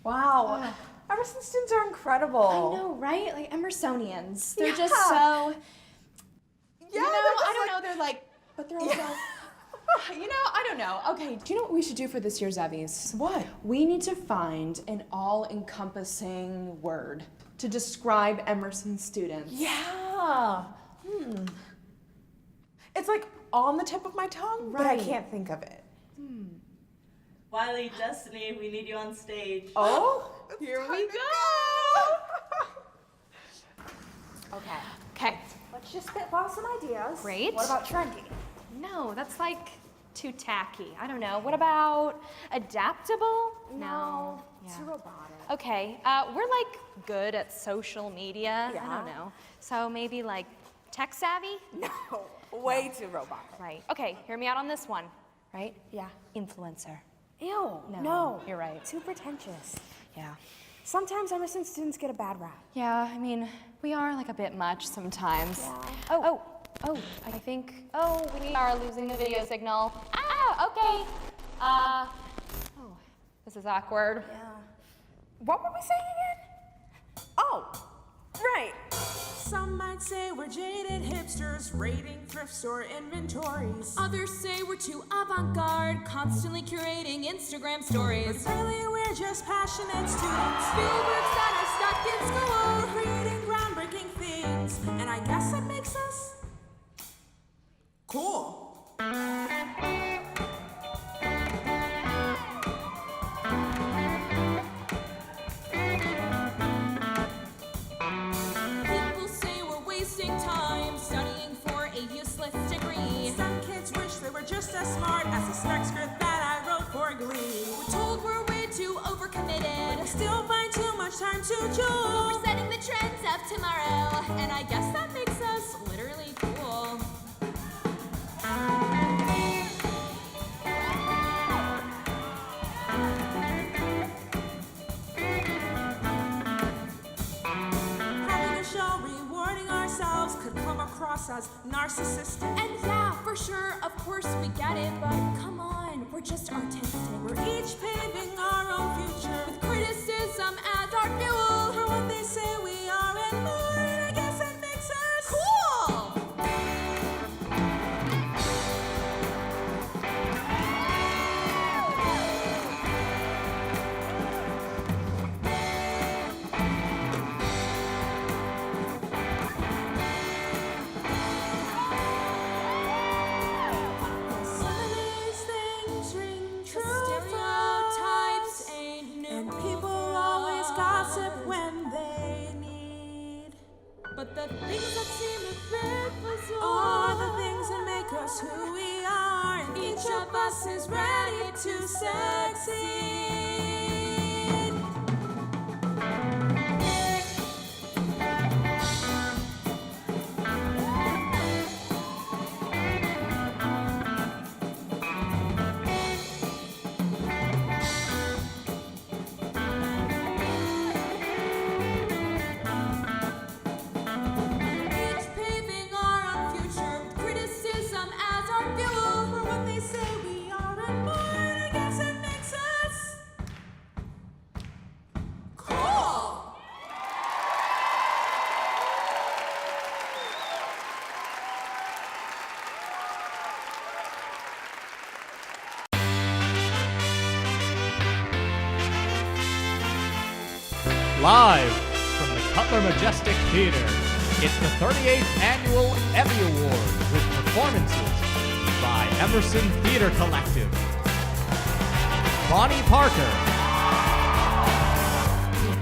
Wow. Emerson students are incredible. I know, right? Like Emersonians. They're just so, I don't know, they're like, but they're also, I don't know. Okay, do you know what we should do for this year's Emmys? What? We need to find an all-encompassing word to describe Emerson students. Yeah. It's like on the tip of my tongue, but I can't think of it. Wiley, Destiny, we need you on stage. Oh, Here we go! Okay. Let's just spitball some ideas. Great. What about trendy? No, that's like too tacky. I don't know. What about adaptable? No. Too robotic. Okay, we're like good at social media. I don't know. So maybe like tech savvy? No, way too robotic. Right. Okay, hear me out on this one. Right? Yeah. Influencer. Ew. No, you're right. Too pretentious. Yeah. Sometimes Emerson students get a bad rap. Yeah, I mean, we are like a bit much sometimes. Yeah. I think, we are losing the video signal. Okay. This is awkward. Yeah. What were we saying again? Oh, right. Some might say we're jaded hipsters raiding thrift store inventories. Others say we're too avant-garde, constantly curating Instagram stories. But really we're just passionate students. Fieldworks that are stuck in school, creating groundbreaking things. And I guess that makes us cool. people say we're wasting time, studying for a useless degree. Some kids wish they were just as smart as the spec script that I wrote for Glee. We're told we're way too overcommitted, We still find too much time to but jewel. we're setting the trends of tomorrow, and I guess that makes us literally cool. Having a show rewarding ourselves could come across as narcissistic. And yeah, for sure, of course we get it, but come on, we're just artistic. We're each paving our own future With criticism as our fuel. for what they say we are and more. And I guess that makes us Cool! Some of these things ring true. Stereotypes ain't new. And people always gossip when they need. But the things that seem a bit bizarre Are the things that make us who we are. And each of us is ready to succeed. Each paving our own future with criticism as our fuel. For what they say we are and more. And I guess it makes us cool. Live from the Cutler Majestic Theater, it's the 38th Annual EVVY Awards with performances by Emerson Theater Collective, Bonnie Parker,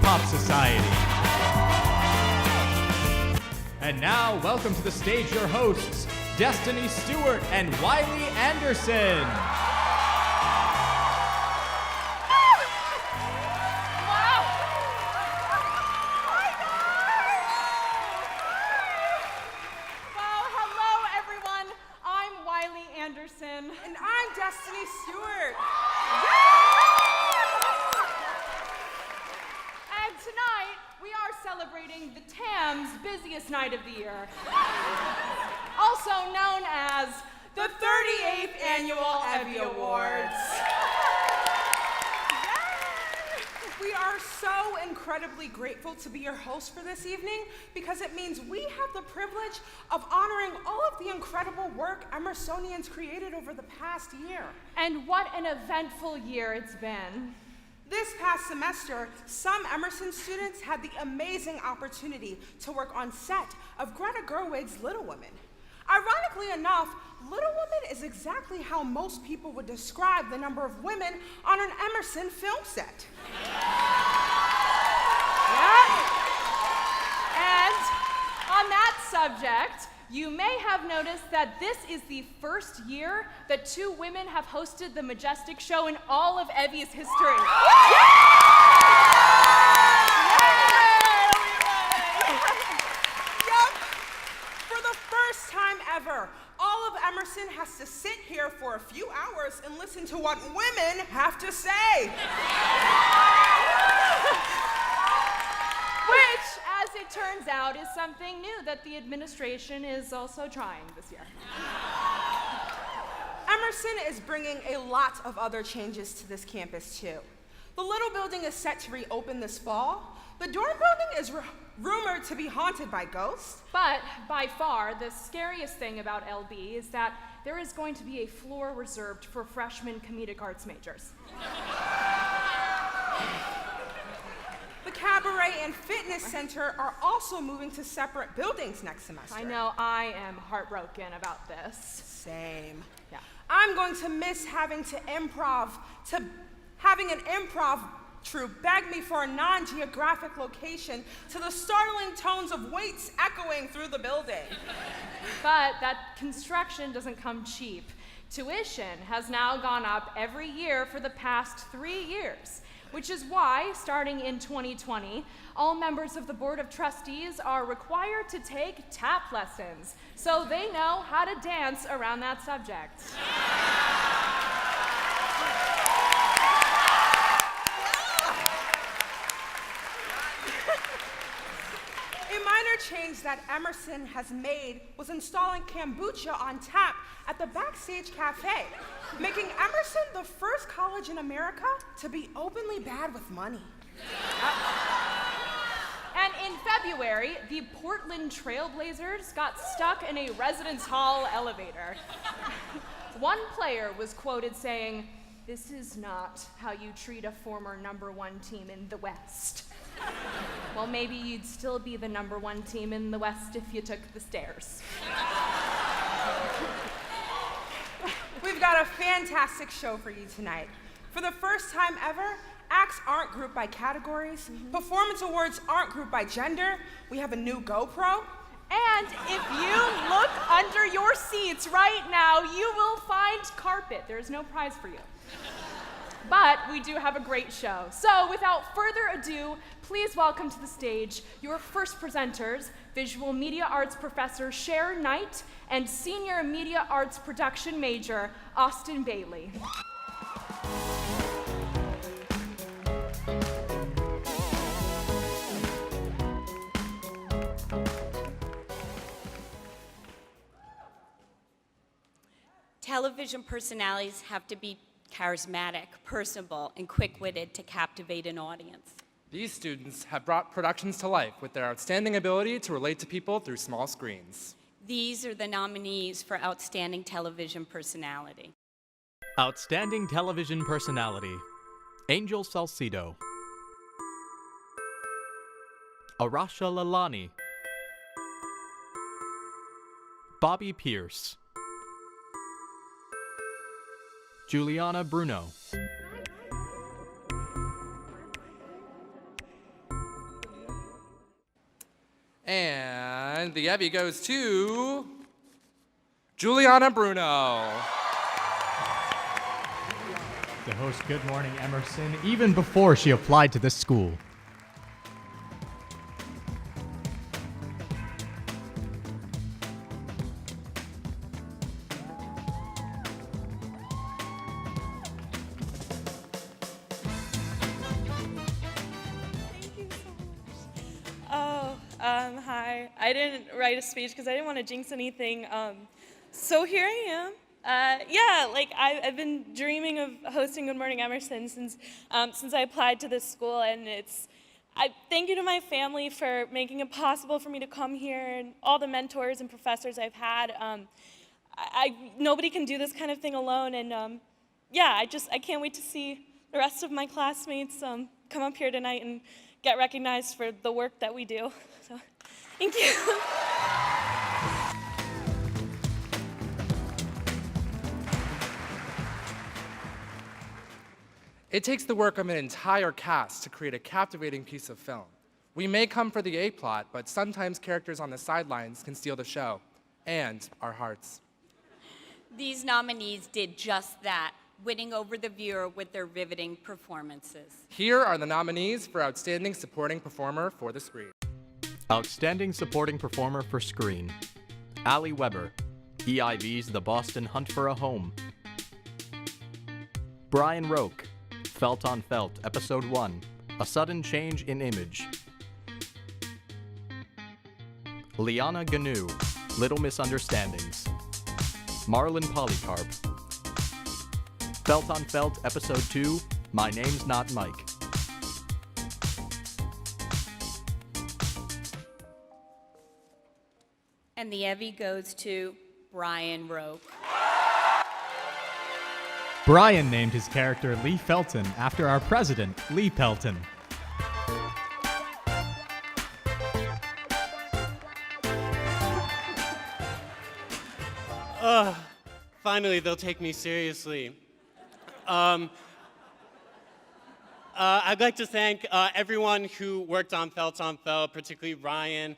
Pop Society. And now, welcome to the stage your hosts, Destiny Stewart and Wiley Anderson. Well, hello everyone. I'm Wiley Anderson. And I'm Destiny Stewart. And tonight we are celebrating the TAM's busiest night of the year. Also known as the 38th Annual EVVY Awards. We are are so incredibly grateful to be your host for this evening because it means we have the privilege of honoring all of the incredible work Emersonians created over the past year. And what an eventful year it's been. This past semester, some Emerson students had the amazing opportunity to work on set of Greta Gerwig's Little Women. Ironically enough, Little Women is exactly how most people would describe the number of women on an Emerson film set. Yeah. And on that subject, you may have noticed that this is the first year that 2 women have hosted the Majestic Show in all of EVVY's history. Time ever, all of Emerson has to sit here for a few hours and listen to what women have to say. Which, as it turns out, is something new that the administration is also trying this year. Emerson is bringing a lot of other changes to this campus too. The Little Building is set to reopen this fall. The dorm building is rumored to be haunted by ghosts. But by far, the scariest thing about LB is that there is going to be a floor reserved for freshman comedic arts majors. The Cabaret and Fitness Center are also moving to separate buildings next semester. I know, I am heartbroken about this. Same. Yeah. I'm going to miss having an improv troupe beg me for a non-geographic location to the startling tones of weights echoing through the building. But that construction doesn't come cheap. Tuition has now gone up every year for the past 3 years, which is why, starting in 2020, all members of the Board of Trustees are required to take tap lessons so they know how to dance around that subject. A minor change that Emerson has made was installing kombucha on tap at the Backstage Cafe, making Emerson the first college in America to be openly bad with money. And in February, the Portland Trailblazers got stuck in a residence hall elevator. One player was quoted saying, "This is not how you treat a former #1 team in the West." Well, maybe you'd still be the #1 team in the West if you took the stairs. We've got a fantastic show for you tonight. For the first time ever, acts aren't grouped by categories, performance awards aren't grouped by gender, we have a new GoPro. And if you look under your seats right now, you will find carpet. There's no prize for you. But we do have a great show. So without further ado, please welcome to the stage your first presenters, Visual Media Arts Professor Cher Knight and Senior Media Arts Production Major Austin Bailey. Television personalities have to be charismatic, personable, and quick-witted to captivate an audience. These students have brought productions to life with their outstanding ability to relate to people through small screens. These are the nominees for Outstanding Television Personality. Outstanding Television Personality, Angel Salcido, Arasha Lalani, Bobby Pierce, Juliana Bruno, And the EVVY goes to Juliana Bruno. to host Good Morning Emerson even before she applied to this school. Hi. I didn't write a speech because I didn't want to jinx anything. So here I am. Yeah, like I've been dreaming of hosting Good Morning Emerson since I applied to this school, and I thank you to my family for making it possible for me to come here, and all the mentors and professors I've had. Nobody can do this kind of thing alone, and yeah, I can't wait to see the rest of my classmates come up here tonight and get recognized for the work that we do. So, thank you. It takes the work of an entire cast to create a captivating piece of film. We may come for the A-plot, but sometimes characters on the sidelines can steal the show, and our hearts. These nominees did just that, winning over the viewer with their riveting performances. Here are the nominees for Outstanding Supporting Performer for the Screen. Outstanding Supporting Performer for Screen. Ali Weber, EIV's The Boston Hunt for a Home. Brian Roque, Felt on Felt, Episode 1, A Sudden Change in Image. Liana Ganu, Little Misunderstandings. Marlon Polycarp. Felt on Felt, Episode 2, My Name's Not Mike. And the EVVY goes to Brian Roque. Brian named his character Lee Felton after our president, Lee Pelton. Finally, they'll take me seriously. I'd like to thank everyone who worked on Felt, particularly Ryan,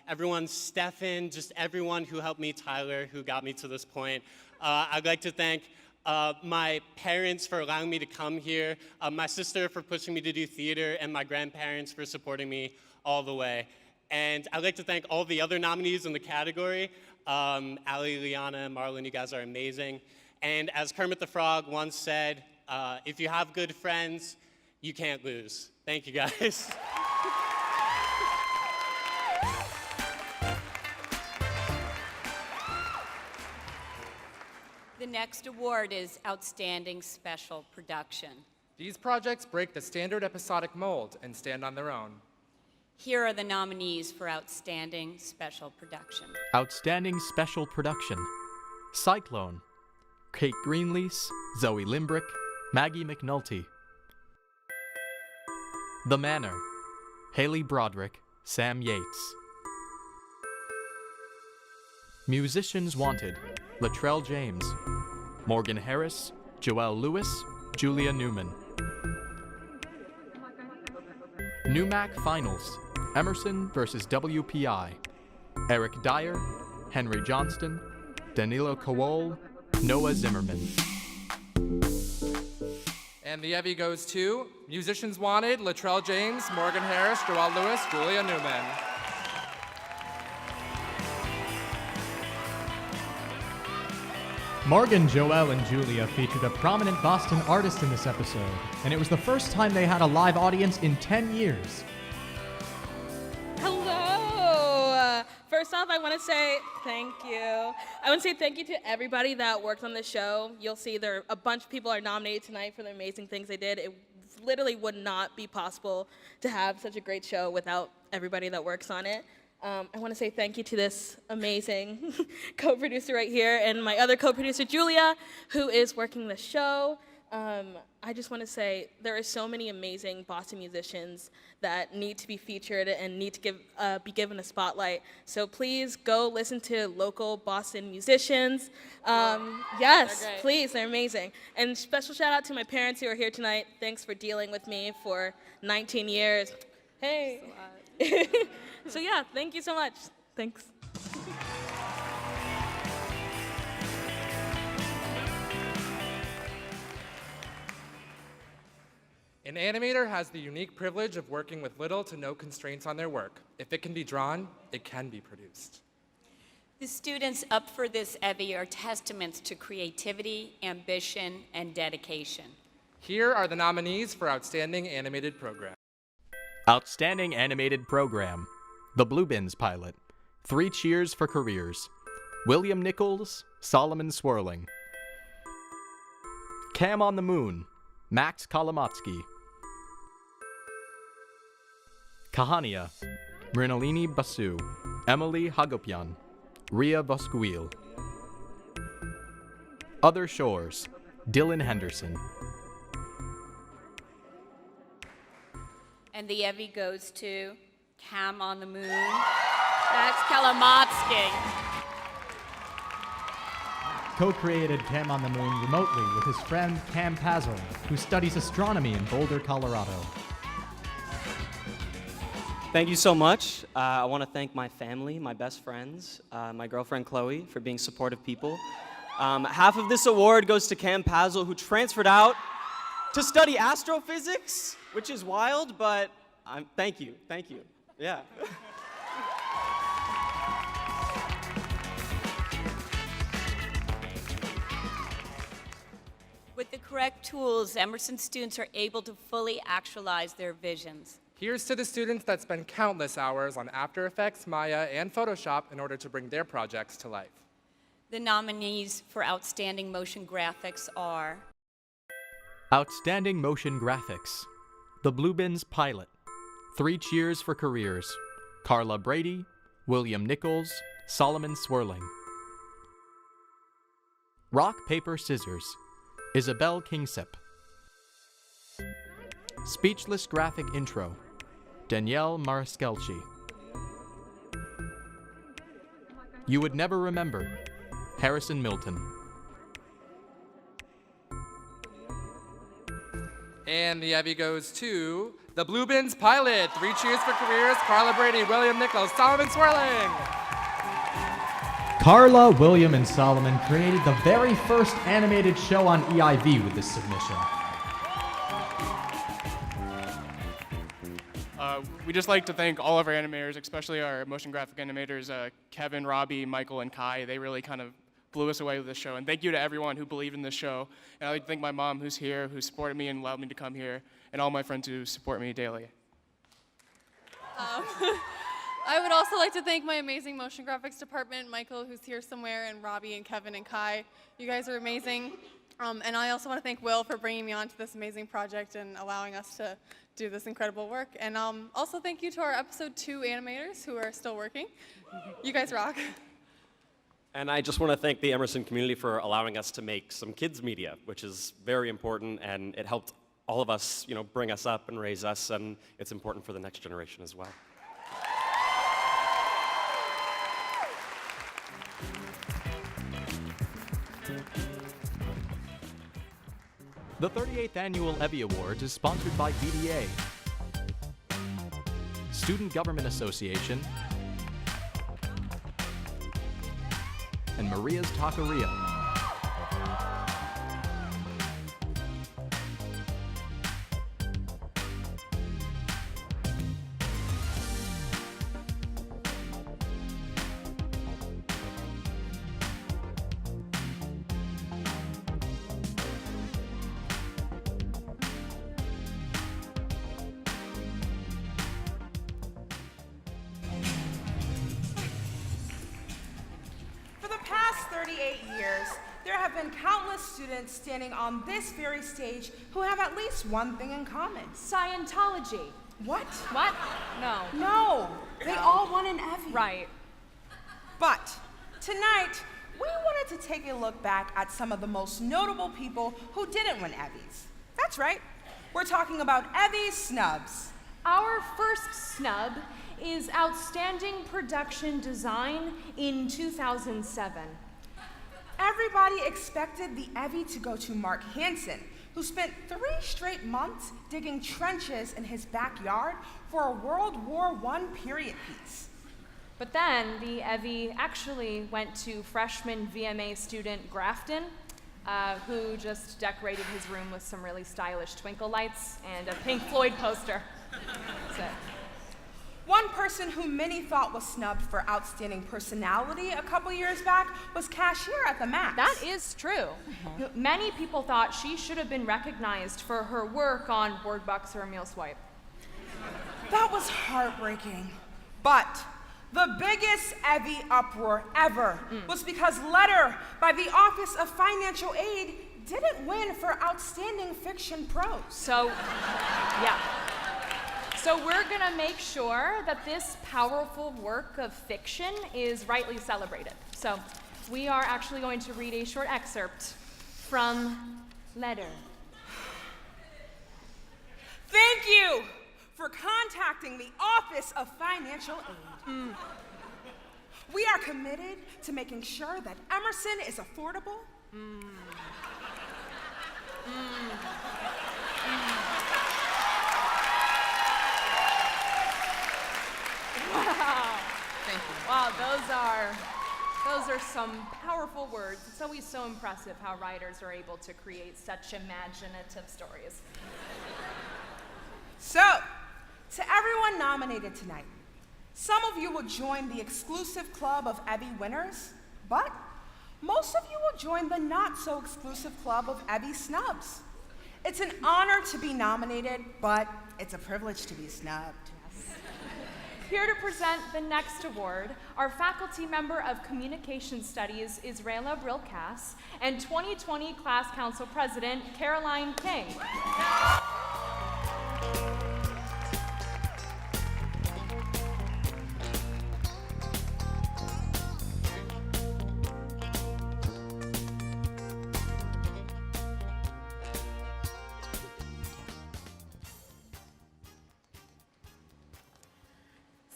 everyone, Stefan, just everyone who helped me, Tyler, who got me to this point. I'd like to thank my parents for allowing me to come here, my sister for pushing me to do theater, and my grandparents for supporting me all the way. And I'd like to thank all the other nominees in the category. Ali, Liana, Marlon, you guys are amazing. And as Kermit the Frog once said, if you have good friends, you can't lose. Thank you, guys. The next award is Outstanding Special Production. These projects break the standard episodic mold and stand on their own. Here are the nominees for Outstanding Special Production. Outstanding Special Production. Cyclone. Kate Greenlease, Zoe Limbrick, Maggie McNulty. The Manor. Haley Broderick, Sam Yates. Musicians Wanted. Latrell James. Morgan Harris, Joelle Lewis, Julia Newman. NUMAC Finals. Emerson versus WPI. Eric Dyer, Henry Johnston, Danilo Kowal, Noah Zimmerman. And the EVVY goes to Musicians Wanted, Latrell James, Morgan Harris, Joelle Lewis, Julia Newman. Morgan, Joelle, and Julia featured a prominent Boston artist in this episode, and it was the first time they had a live audience in 10 years. Hello! First off, I want to say thank you. I want to say thank you to everybody that worked on the show. You'll see a bunch of people are nominated tonight for the amazing things they did. It literally would not be possible to have such a great show without everybody that works on it. I want to say thank you to this amazing co-producer right here and my other co-producer, Julia, who is working the show. I just want to say there are so many amazing Boston musicians that need to be featured and need to be given a spotlight. So please go listen to local Boston musicians. Yes, please, they're amazing. And special shout out to my parents who are here tonight. Thanks for dealing with me for 19 years. Hey. So yeah, thank you so much. Thanks. An animator has the unique privilege of working with little to no constraints on their work. If it can be drawn, it can be produced. The students up for this EVVY are testaments to creativity, ambition, and dedication. Here are the nominees for Outstanding Animated Program. Outstanding Animated Program. The Blue Bins Pilot. 3 Cheers for Careers. William Nichols, Solomon Swirling. Cam on the Moon, Max Kolomotsky. Kahania, Mrinalini Basu, Emily Hagopian, Ria Voskuil. Other Shores, Dylan Henderson. And the EVVY goes to Cam on the Moon, Max Kolomotsky. Co-created Cam on the Moon remotely with his friend Cam Pazel, who studies astronomy in Boulder, Colorado. Thank you so much. I want to thank my family, my best friends, my girlfriend Chloe for being supportive people. Half of this award goes to Cam Pazel, who transferred out to study astrophysics, which is wild, but thank you, yeah. With the correct tools, Emerson students are able to fully actualize their visions. Here's to the students that spend countless hours on After Effects, Maya, and Photoshop in order to bring their projects to life. The nominees for Outstanding Motion Graphics are Outstanding Motion Graphics, The Bluebins Pilot, 3 Cheers for Careers, Carla Brady, William Nichols, Solomon Swirling. Rock, Paper, Scissors, Isabel Kingsep. Speechless Graphic Intro, Danielle Maraskelchi. You Would Never Remember, Harrison Milton. And the EVVY goes to the Bluebins Pilot, 3 Cheers for Careers, Carla Brady, William Nichols, Solomon Swirling. Carla, William, and Solomon created the very first animated show on EIV with this submission. We'd just like to thank all of our animators, especially our motion graphic animators, Kevin, Robbie, Michael, and Kai. They really kind of blew us away with this show. And thank you to everyone who believed in this show. And I'd like to thank my mom who's here, who supported me and allowed me to come here, and all my friends who support me daily. I would also like to thank my amazing motion graphics department, Michael, who's here somewhere, and Robbie and Kevin and Kai. You guys are amazing. And I also want to thank Will for bringing me on to this amazing project and allowing us to do this incredible work. And also thank you to our episode 2 animators who are still working. You guys rock. And I just want to thank the Emerson community for allowing us to make some kids media, which is very important, and it helped all of us, bring us up and raise us, and it's important for the next generation as well. The 38th Annual EVVY Awards is sponsored by BDA, Student Government Association, and Maria's Taqueria. For the past 38 years, there have been countless students standing on this very stage who have at least one thing in common. Scientology. What? What? No. No, they all won an EVVY. Right. But tonight, we wanted to take a look back at some of the most notable people who didn't win EVVYs. That's right. We're talking about EVVY snubs. Our first snub is Outstanding Production Design in 2007. Everybody expected the EVVY to go to Mark Hansen, who spent 3 straight months digging trenches in his backyard for a World War I period piece. But then the EVVY actually went to freshman VMA student Grafton, who just decorated his room with some really stylish twinkle lights and a Pink Floyd poster. That's it. One person who many thought was snubbed for outstanding personality a couple years back was Cashier at the Max. That is true. Many people thought she should have been recognized for her work on Board Bucks or Meal Swipe. That was heartbreaking. But the biggest EVVY uproar ever was because Letter by the Office of Financial Aid didn't win for Outstanding Fiction Prose. So, yeah. So we're gonna make sure that this powerful work of fiction is rightly celebrated. So we are actually going to read a short excerpt from Letter. Thank you for contacting the Office of Financial Aid. We are committed to making sure that Emerson is affordable. Wow. Thank you. Wow, those are some powerful words. It's always so impressive how writers are able to create such imaginative stories. So, to everyone nominated tonight, some of you will join the exclusive club of EVVY winners, but most of you will join the not-so-exclusive club of EVVY snubs. It's an honor to be nominated, but it's a privilege to be snubbed. Here to present the next award, our faculty member of Communication Studies, Israela Brilkas, and 2020 Class Council President, Caroline King.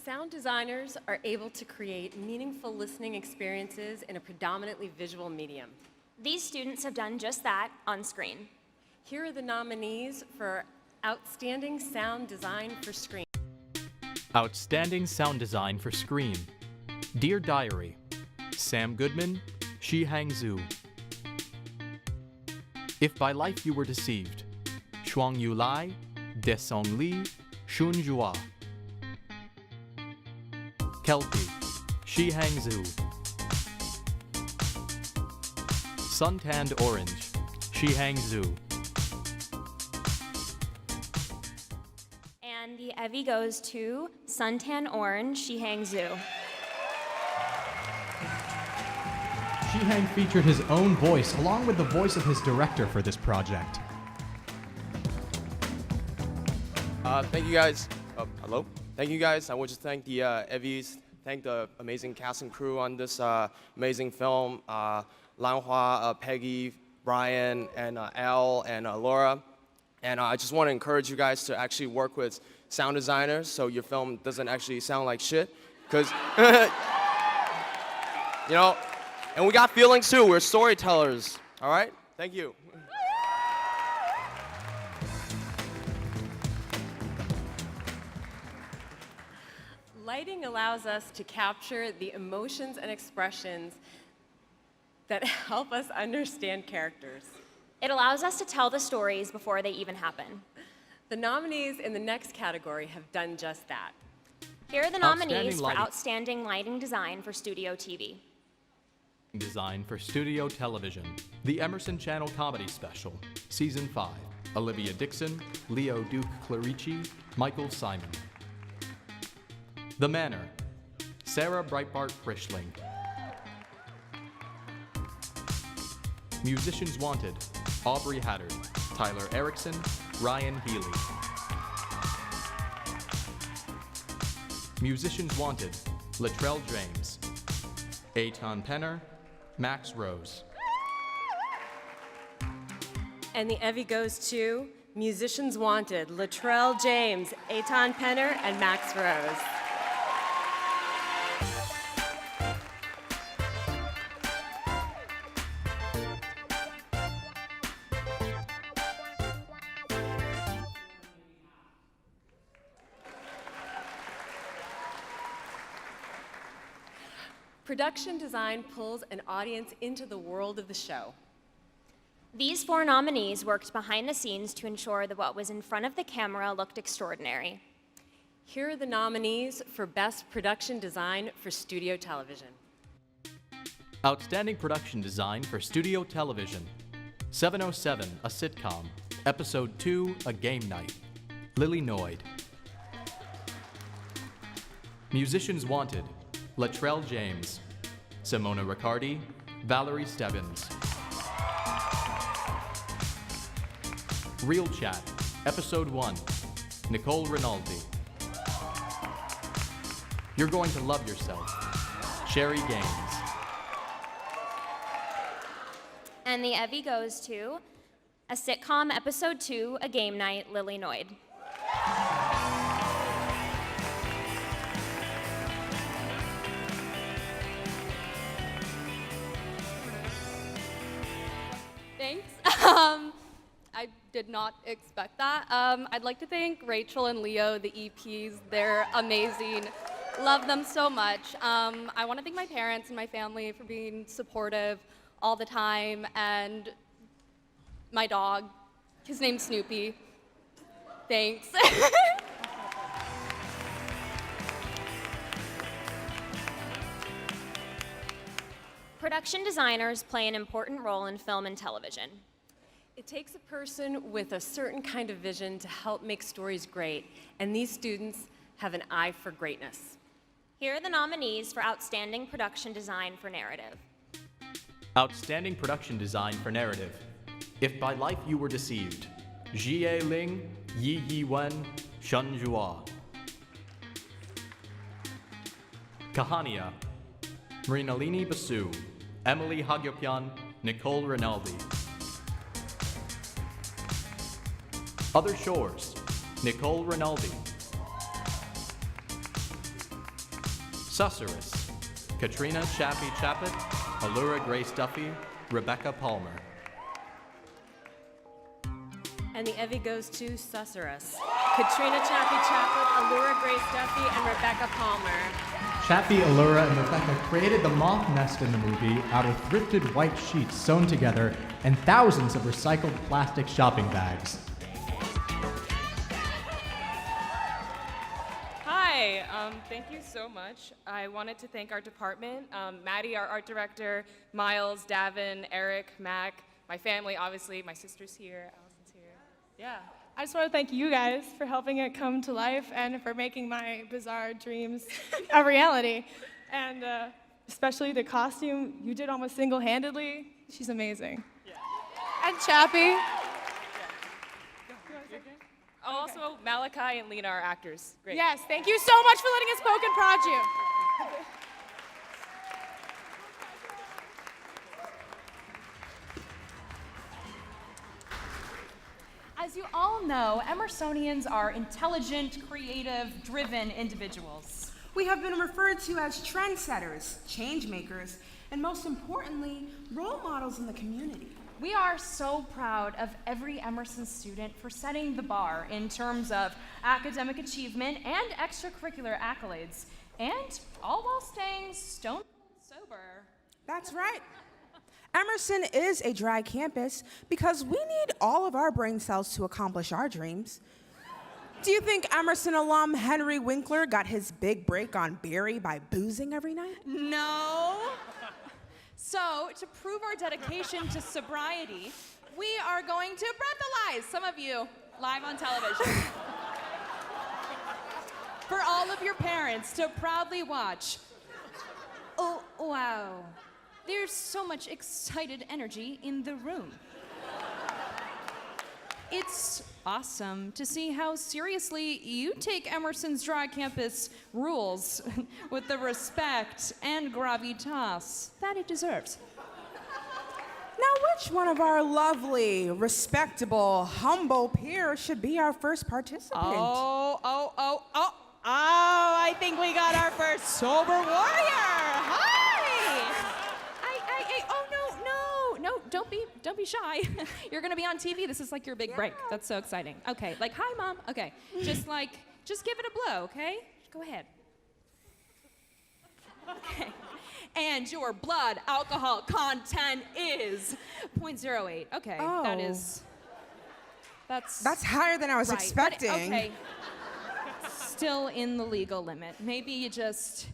Sound designers are able to create meaningful listening experiences in a predominantly visual medium. These students have done just that on screen. Here are the nominees for Outstanding Sound Design for Screen. Outstanding Sound Design for Screen. Dear Diary. Sam Goodman, Shi Hang Zhu. If by life you were deceived. Shuang Yu Lai, De Song Li, Shun Jua. Kelpie, Shi Hang Zhu. Suntanned Orange, Shi Hang Zhu. And the EVVY goes to Suntan Orange, Shi Hang Zhu. Shi Hang featured his own voice along with the voice of his director for this project. Thank you guys. Hello? Thank you guys. I want to thank the EVVYs, thank the amazing cast and crew on this amazing film. Lanhua, Peggy, Brian, and Elle, and Laura. And I just want to encourage you guys to actually work with sound designers so your film doesn't actually sound like shit. Because, you know, and we got feelings too. We're storytellers. All right? Thank you. Lighting allows us to capture the emotions and expressions that help us understand characters. It allows us to tell the stories before they even happen. The nominees in the next category have done just that. Here are the nominees for Outstanding Lighting Design for Studio TV. Design for Studio Television. The Emerson Channel Comedy Special, Season 5. Olivia Dixon, Leo Duke Clarici, Michael Simon. The Manor. Sarah Breitbart Frischling. Musicians Wanted, Aubrey Haddard, Tyler Erickson, Ryan Healy. Musicians Wanted, Latrell James, Eitan Penner, Max Rose. And the EVVY goes to Musicians Wanted, Latrell James, Eitan Penner, and Max Rose. Production design pulls an audience into the world of the show. These 4 nominees worked behind the scenes to ensure that what was in front of the camera looked extraordinary. Here are the nominees for Best Production Design for Studio Television. Outstanding Production Design for Studio Television. 707, a sitcom. Episode 2, a game night. Lily Noyd. Musicians Wanted, Latrell James, Simona Riccardi, Valerie Stebbins. Real Chat, Episode 1, Nicole Rinaldi. You're Going to Love Yourself, Sherry Gaines. And the EVVY goes to a sitcom, Episode 2, A Game Night, Lily Noyd. Thanks. I did not expect that. I'd like to thank Rachel and Leo, the EPs. They're amazing. Love them so much. I want to thank my parents and my family for being supportive all the time, and my dog. His name's Snoopy. Thanks. Production designers play an important role in film and television. It takes a person with a certain kind of vision to help make stories great, and these students have an eye for greatness. Here are the nominees for Outstanding Production Design for Narrative. Outstanding Production Design for Narrative. If by Life You Were Deceived, Jie Ling, Yi Yi Wen, Shun Zhua. Kahania, Mrinalini Basu, Emily Hagyopyan, Nicole Rinaldi. Other Shores, Nicole Rinaldi. Susurrus, Katrina Chappie Chappett, Allura Grace Duffy, Rebecca Palmer. And the EVVY goes to Susurrus. Katrina Chappie Chappett, Allura Grace Duffy, and Rebecca Palmer. Chappie, Allura, and Rebecca created the moth nest in the movie out of thrifted white sheets sewn together and thousands of recycled plastic shopping bags. Hi, thank you so much. I wanted to thank our department, Maddie, our art director, Miles, Davin, Eric, Mac, my family, obviously, my sister's here, Allison's here. Yeah. I just want to thank you guys for helping it come to life and for making my bizarre dreams a reality. And especially the costume you did almost single-handedly. She's amazing. Yeah. And Chappie. Also, Malachi and Lena are actors. Great. Yes, thank you so much for letting us poke and prod you. As you all know, Emersonians are intelligent, creative, driven individuals. We have been referred to as trendsetters, change makers, and most importantly, role models in the community. We are so proud of every Emerson student for setting the bar in terms of academic achievement and extracurricular accolades, and all while staying stone sober. That's right. Emerson is a dry campus because we need all of our brain cells to accomplish our dreams. Do you think Emerson alum Henry Winkler got his big break on Barry by boozing every night? No. So, to prove our dedication to sobriety, we are going to breathalyze some of you live on television. For all of your parents to proudly watch. Oh, wow. There's so much excited energy in the room. It's awesome to see how seriously you take Emerson's dry campus rules with the respect and gravitas that it deserves. Now, which one of our lovely, respectable, humble peers should be our first participant? Oh, I think we got our first sober warrior. Hi! No, don't be shy. You're gonna be on TV. This is like your big break. That's so exciting. Okay, like, hi, Mom. Okay, just give it a blow, okay? Go ahead. Okay. And your blood alcohol content is 0.08. Okay, Oh. that's higher than I was right, expecting. But, okay. Still in the legal limit. Maybe you just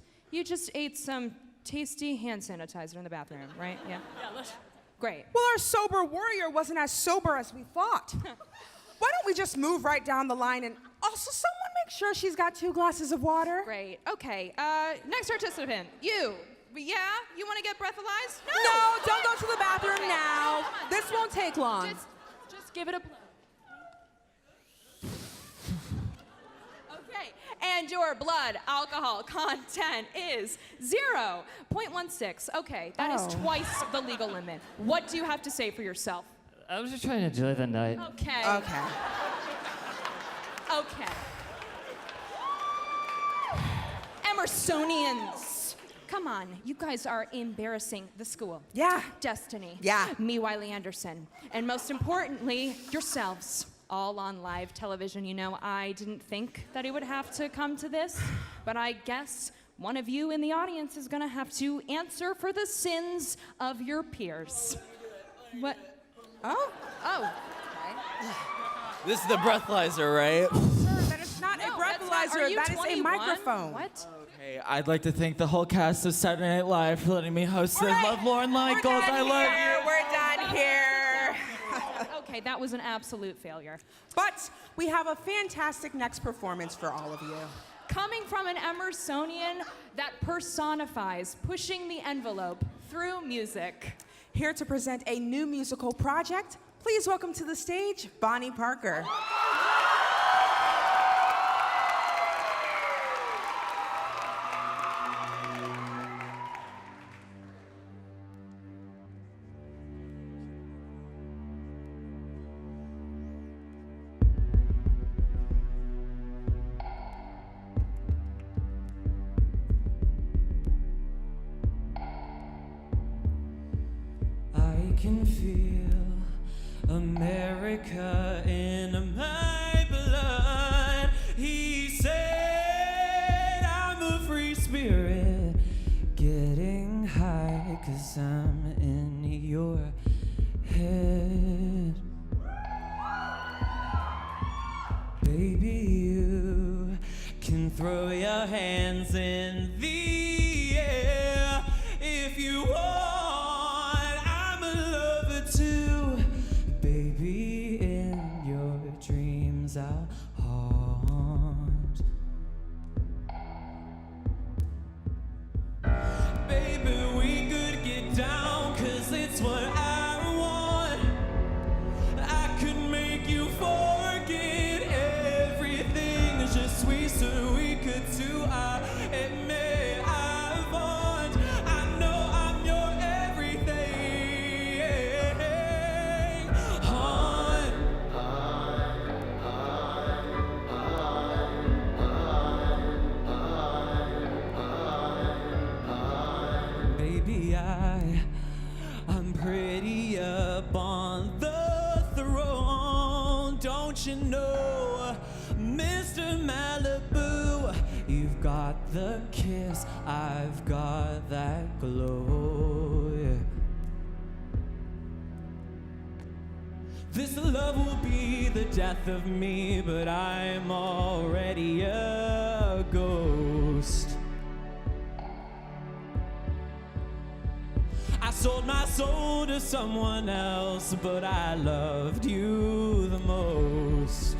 ate some tasty hand sanitizer in the bathroom, right? Yeah. Great. Well, our sober warrior wasn't as sober as we thought. Why don't we just move right down the line and also someone make sure she's got 2 glasses of water. Great. Okay. Next participant, you. Yeah? You want to get breathalyzed? No, don't go to the bathroom now. This won't take long. Just give it a blow. Okay. And your blood alcohol content is 0.16. Okay, that is twice the legal limit. What do you have to say for yourself? I was just trying to enjoy the night. Okay. Okay. Okay. Emersonians. Come on, you guys are embarrassing the school. Yeah. Destiny. Yeah. Me, Wiley Anderson. And most importantly, yourselves. All on live television. You know, I didn't think that it would have to come to this, but I guess one of you in the audience is gonna have to answer for the sins of your peers. What? Oh. Okay. This is the breathalyzer, right? Sir, that is not a breathalyzer. That is a microphone. What? Okay, I'd like to thank the whole cast of Saturday Night Live for letting me host this. Love Lauren Michaels. I love you. We're done here. Okay, that was an absolute failure. But we have a fantastic next performance for all of you. Coming from an Emersonian that personifies pushing the envelope through music. Here to present a new musical project, please welcome to the stage, Bonnie Parker. I can feel America in my blood. He said I'm a free spirit, getting high 'cause I'm in your head. Baby, you can throw your hands in the air if you want. Baby, in your dreams I'll haunt. Baby, we could get down 'cause it's what I want. I could make you forget everything. It's just sweet so we could do I admit I want. I know I'm your everything. Baby, I'm pretty up on the throne. Don't you know, Mr. Malibu? You've got the kiss, I've got that glow. Yeah. This love will be the death of me, but I'm already a ghost. I sold my soul to someone else, but I loved you the most.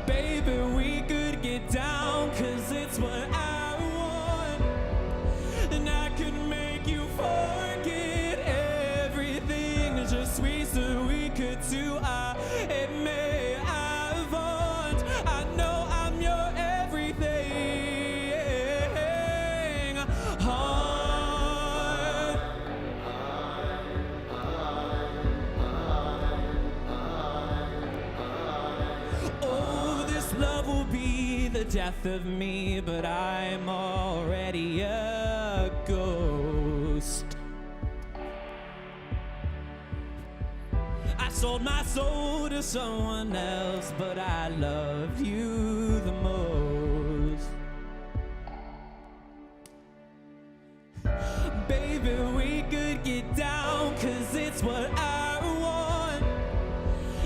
Baby, we could get down 'cause it's what I want. And I could make you forget everything. It's just sweet so we could do I admit I want. I know I'm your everything. Oh, this love will be the death of me, but I'm already a ghost. I sold my soul to someone else, but I loved you the most. Baby, we could get down 'cause it's what I want.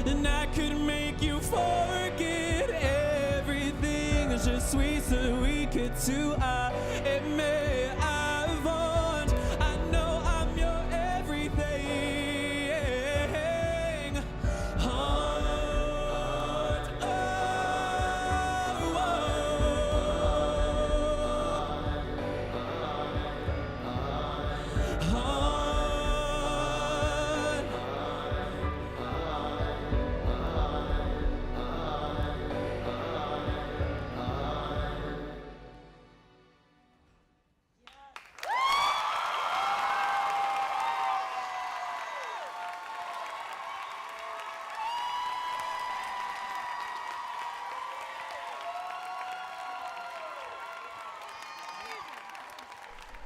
And I could make you forget everything. It's just sweet so we could do I admit I want. I know I'm your everything. Oh.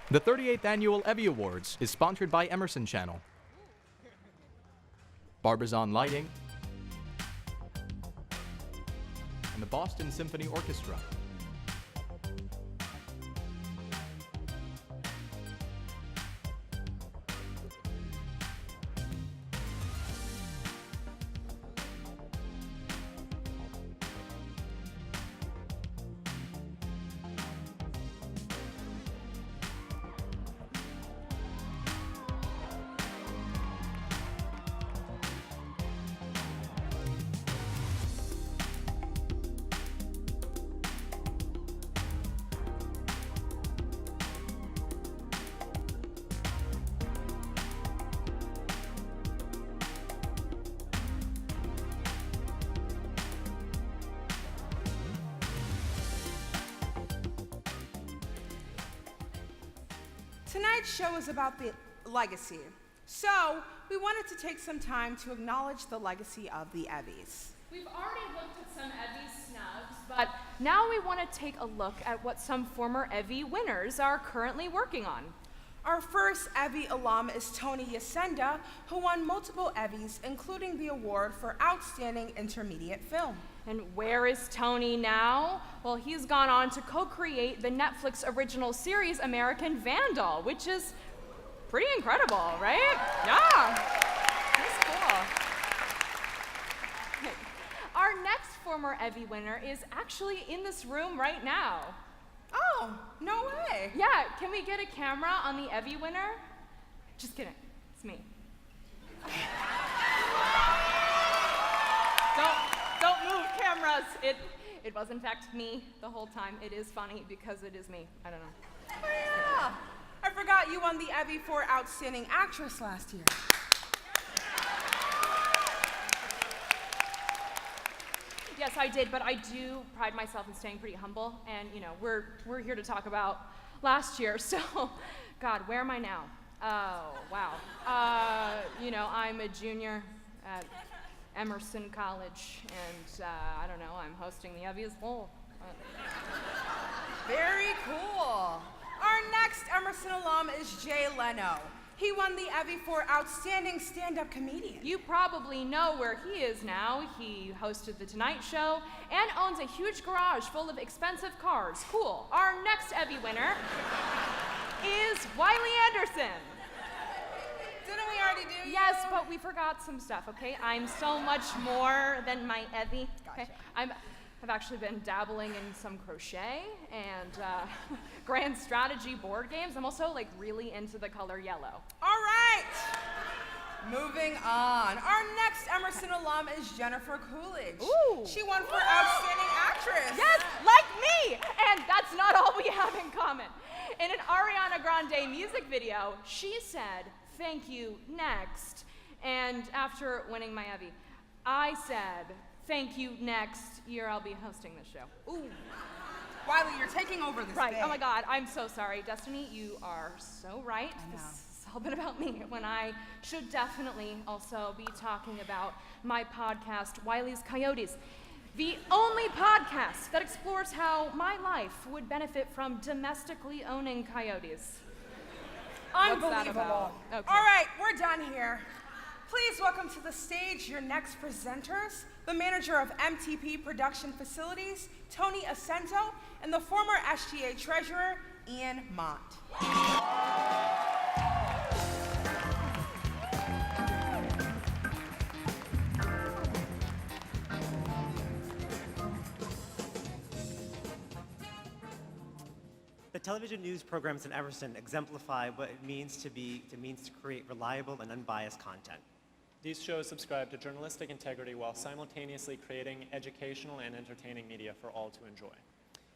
The 38th Annual EVVY Awards is sponsored by Emerson Channel, Barbizon Lighting, and the Boston Symphony Orchestra. Tonight's show is about the legacy. So, we wanted to take some time to acknowledge the legacy of the EVVYs. We've already looked at some EVVY snubs, but now we want to take a look at what some former EVVY winners are currently working on. Our first EVVY alum is Tony Yasenda, who won multiple EVVYs, including the award for Outstanding Intermediate Film. And where is Tony now? Well, he's gone on to co-create the Netflix original series American Vandal, which is pretty incredible, right? Yeah, that's cool. Our next former EVVY winner is actually in this room right now. Oh, no way. Yeah, can we get a camera on the EVVY winner? Just kidding, it's me. Don't move, cameras. It was in fact me the whole time. It is funny because it is me. I don't know. Oh yeah, I forgot you won the EVVY for Outstanding Actress last year. Yes, I did, but I do pride myself in staying pretty humble, and you know, we're here to talk about last year, so, God, where am I now? Oh, wow. You know, I'm a junior at Emerson College, and I don't know, I'm hosting the EVVY's Bowl. Very cool. Our next Emerson alum is Jay Leno. He won the EVVY for Outstanding Stand-Up Comedian. You probably know where he is now. He hosted The Tonight Show and owns a huge garage full of expensive cars. Cool. Our next EVVY winner is Wiley Anderson. Didn't we already do you? Yes, but we forgot some stuff, okay? I'm so much more than my EVVY. Okay? I've actually been dabbling in some crochet and grand strategy board games. I'm also like really into the color yellow. All right, moving on. Our next Emerson alum is Jennifer Coolidge. Ooh. She won for Outstanding Actress. Yes, like me! And that's not all we have in common. In an Ariana Grande music video, she said, "Thank you, next." And after winning my EVVY, I said, "Thank you, next year I'll be hosting this show." Ooh. Wiley, you're taking over this Right, bit. oh my God, I'm so sorry. Destiny, you are so right. This has all been about me, when I should definitely also be talking about my podcast, Wiley's Coyotes, the only podcast that explores how my life would benefit from domestically owning coyotes. What's that Unbelievable. about? Okay. All right, we're done here. Please welcome to the stage your next presenters, the manager of MTP Production Facilities, Tony Asento, and the former SGA treasurer, Ian Mott. The television news programs in Emerson exemplify what it means to create reliable and unbiased content. These shows subscribe to journalistic integrity while simultaneously creating educational and entertaining media for all to enjoy.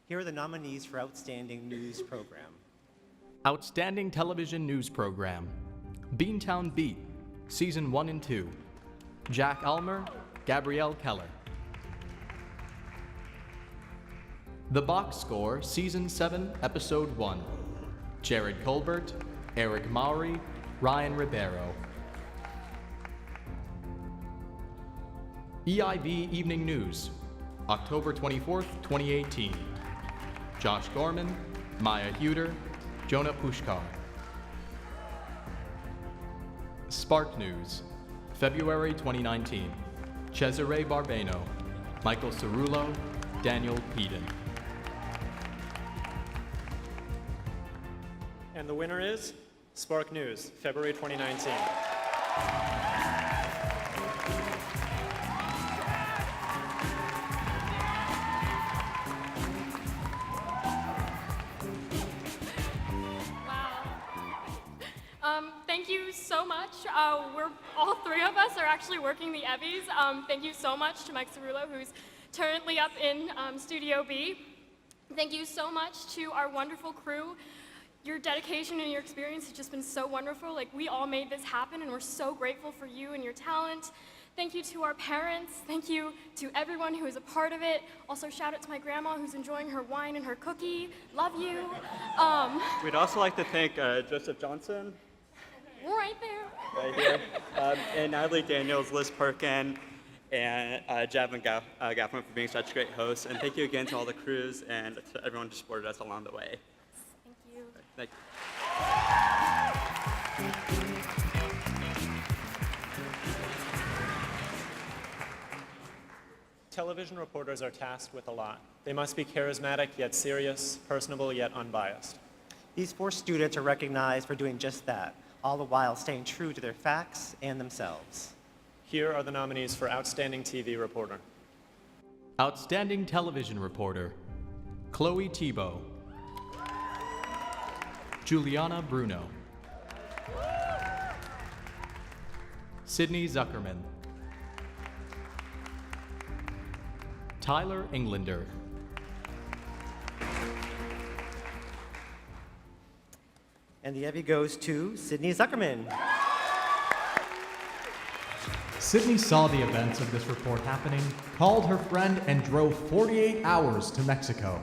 Here are the nominees for Outstanding News Program. Outstanding Television News Program. Beantown Beat, Season 1 and 2. Jack Ulmer, Gabrielle Keller. The Box Score, Season 7, Episode 1. Jared Colbert, Eric Maury, Ryan Ribeiro. EIV Evening News, October 24th, 2018. Josh Gorman, Maya Huter, Jonah Pushkar. Spark News, February 2019. Cesare Barbeno, Michael Cerullo, Daniel Peden. And the winner is Spark News, February 2019. Thank you so much. All three of us are actually working the EVVYs. Thank you so much to Mike Cerullo, who's currently up in Studio B. Thank you so much to our wonderful crew. Your dedication and your experience has just been so wonderful. Like, we all made this happen, and we're so grateful for you and your talent. Thank you to our parents. Thank you to everyone who is a part of it. Also, shout out to my grandma who's enjoying her wine and her cookie. Love you. We'd also like to thank Joseph Johnson, Right there. right here, and Natalie Daniels, Liz Perkin, and Javin Gaffman for being such great hosts. And thank you again to all the crews and to everyone who supported us along the way. Thank you. Thank you. Television reporters are tasked with a lot. They must be charismatic yet serious, personable yet unbiased. These 4 students are recognized for doing just that, all the while staying true to their facts and themselves. Here are the nominees for Outstanding TV Reporter. Outstanding Television Reporter, Chloe Tebow. Juliana Bruno. Sydney Zuckerman. Tyler Englander. And the EVVY goes to Sydney Zuckerman. Sydney saw the events of this report happening, called her friend, and drove 48 hours to Mexico.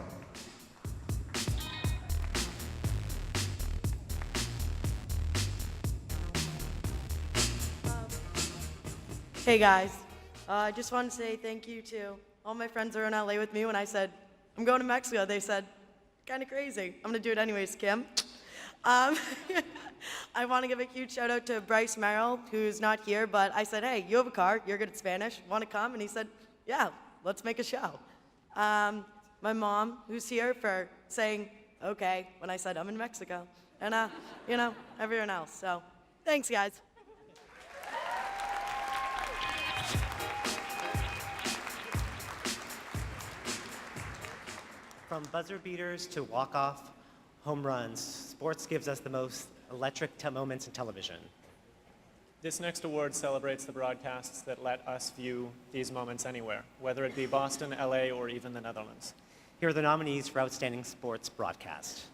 Hey guys, I just wanted to say thank you to all my friends that were in LA with me when I said, I'm going to Mexico. They said, kind of crazy. I'm gonna do it anyways, Kim. I want to give a huge shout out to Bryce Merrill, who's not here, but I said, hey, you have a car, you're good at Spanish, want to come? And he said, yeah, let's make a show. My mom, who's here, for saying, okay, when I said I'm in Mexico. And, you know, everyone else. So, thanks, guys. From buzzer beaters to walk-off home runs, sports gives us the most electric moments in television. This next award celebrates the broadcasts that let us view these moments anywhere, whether it be Boston, LA, or even the Netherlands. Here are the nominees for Outstanding Sports Broadcast.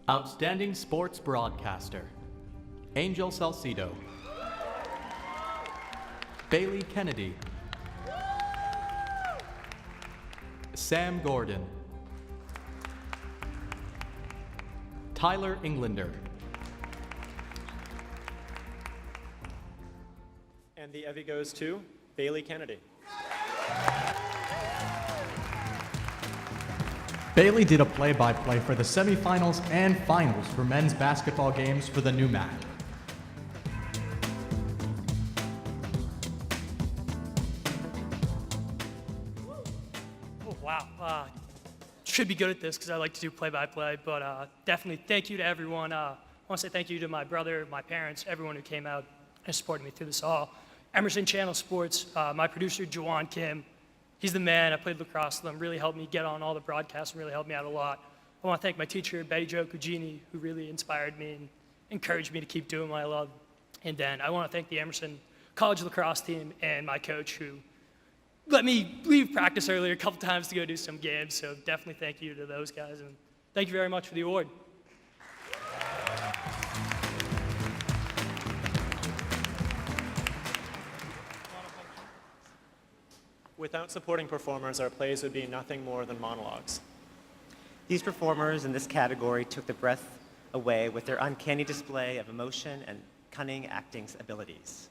Outstanding Sports Broadcaster, Angel Salcido. Bailey Kennedy. Sam Gordon. Tyler Englander. And the EVVY goes to Bailey Kennedy. Bailey did a play-by-play for the semifinals and finals for men's basketball games for the new MAC. Oh, wow. Should be good at this because I like to do play-by-play, but definitely thank you to everyone. I want to say thank you to my brother, my parents, everyone who came out and supported me through this all. Emerson Channel Sports, my producer, Jawan Kim, he's the man. I played lacrosse with him, really helped me get on all the broadcasts and really helped me out a lot. I want to thank my teacher, Betty Jo Cugini, who really inspired me and encouraged me to keep doing what I love. And then I want to thank the Emerson College lacrosse team and my coach, who let me leave practice earlier a couple times to go do some games. So definitely thank you to those guys, and thank you very much for the award. Without supporting performers, our plays would be nothing more than monologues. These performers in this category took the breath away with their uncanny display of emotion and cunning acting abilities.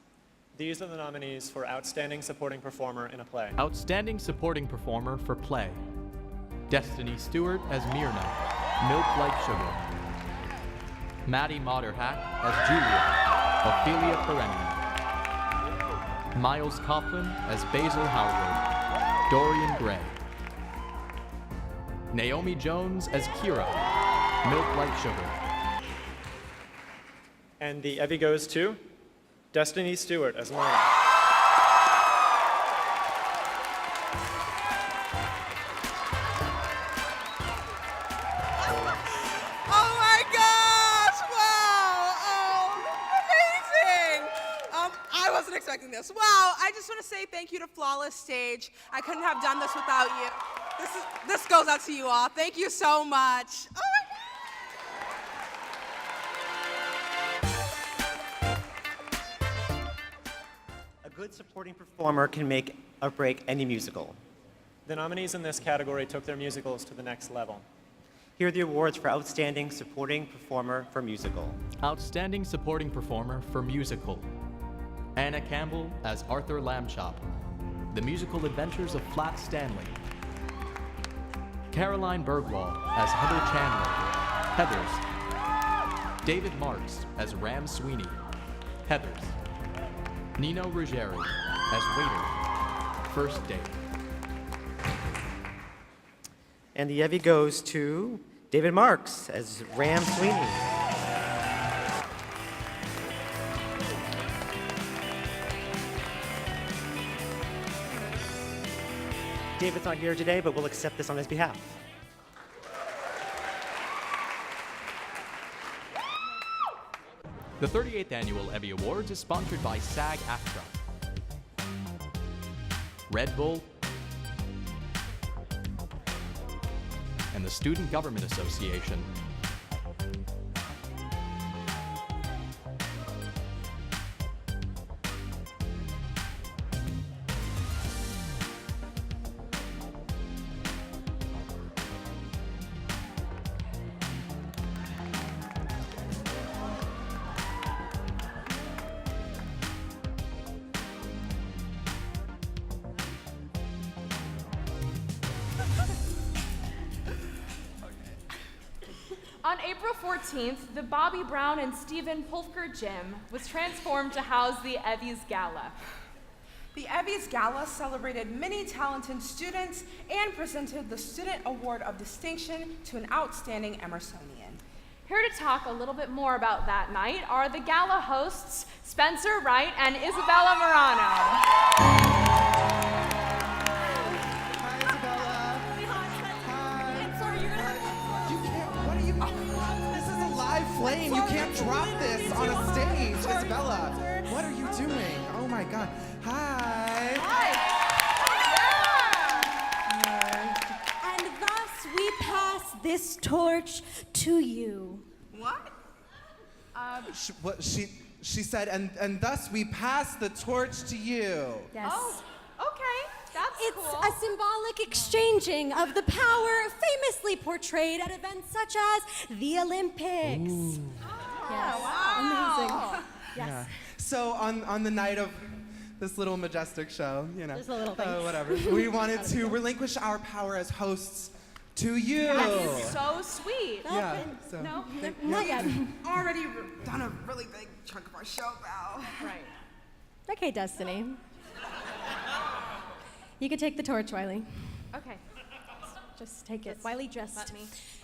These are the nominees for Outstanding Supporting Performer in a Play. Outstanding Supporting Performer for Play, Destiny Stewart as Myrna, Milk Like Sugar. Maddie Modderhack as Julia, Ophelia Perennial. Miles Coughlin as Basil Howard, Dorian Gray. Naomi Jones as Kira, Milk Light Sugar. And the EVVY goes to Destiny Stewart as Lana. Oh my gosh! Wow! Oh, amazing! I wasn't expecting this. Wow! I just want to say thank you to Flawless Stage. I couldn't have done this without you. This goes out to you all. Thank you so much. Oh my A good supporting performer can make or break any musical. The nominees in this category took their musicals to the next level. Here are the awards for Outstanding Supporting Performer for Musical. Outstanding Supporting Performer for Musical. Anna Campbell as Arthur Lambchop, The Musical Adventures of Flat Stanley. Caroline Bergwald as Heather Chandler, Heathers. David Marks as Ram Sweeney, Heathers. Nino Ruggieri as Waiter, First Date. And the EVVY goes to David Marks as Ram Sweeney. David's not here today, but we'll accept this on his behalf. The 38th Annual EVVY Awards is sponsored by SAG-AFTRA, Red Bull, and the Student Government Association. On April 14th, the Bobby Brown and Stephen Pulfker Gym was transformed to house the EVVY's Gala. The EVVY's Gala celebrated many talented students and presented the Student Award of Distinction to an outstanding Emersonian. Here to talk a little bit more about that night are the gala hosts, Spencer Wright and Isabella Morano. Flame, you can't drop this on a stage, Isabella. What are you doing? Oh my God. Hi. And thus we pass this torch to you. What? She said, and thus we pass the torch to you. Yes. Oh, okay. That's It's cool. a symbolic exchanging of the power famously portrayed at events such as the Olympics. Ooh. Yes. Wow. Amazing. Yes. Yeah. So on the night of this little majestic show, you know, Just a little thing. whatever, we wanted to relinquish our power as hosts to you. That is so sweet. Yeah. So, No, not yet. Already done a really big chunk of our show, Val. Right. Okay, Destiny. You can take the torch, Wiley. Okay. Just take it. Wiley just. Let me.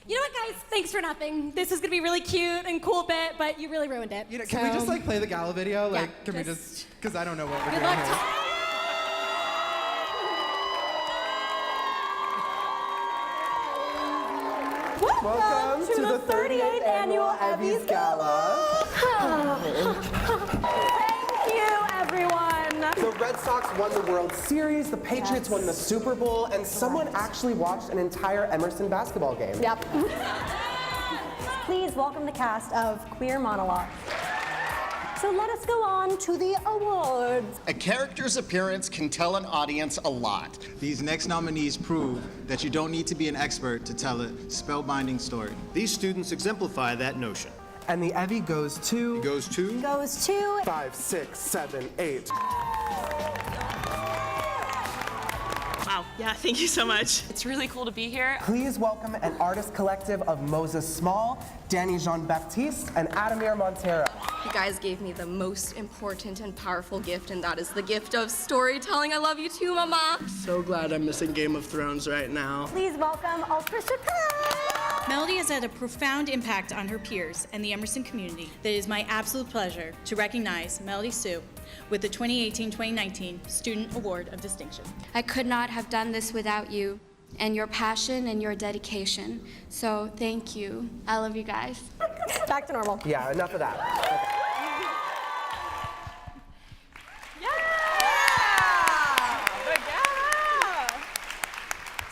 You know what, guys? Thanks for nothing. This is gonna be really cute and cool bit, but you really ruined it. You know, can we just like play the gala video? Yeah, Like, can we just? Because I don't know what we're Good doing luck. here. Welcome to the 38th Annual EVVY's Gala. Thank you, everyone. The Red Sox won the World Series, the Patriots won the Super Bowl, and someone actually watched an entire Emerson basketball game. Yep. Please welcome the cast of Queer Monologue. So let us go on to the awards. A character's appearance can tell an audience a lot. These next nominees prove that you don't need to be an expert to tell a spellbinding story. These students exemplify that notion. And the EVVY goes to... Goes to... Goes to... 5, 6, 7, 8. Wow, Yeah, thank you so much. It's really cool to be here. Please welcome an artist collective of Moses Small, Danny Jean-Baptiste, and Adamir Montero. You guys gave me the most important and powerful gift, and that is the gift of storytelling. I love you too, Mama. So glad I'm missing Game of Thrones right now. Please welcome Ultra Chappelle. Melody has had a profound impact on her peers and the Emerson community. That it is my absolute pleasure to recognize Melody Sue with the 2018-2019 Student Award of Distinction. I could not have done this without you and your passion and your dedication. So thank you. I love you guys. Back to normal. Yeah, enough of that. Okay.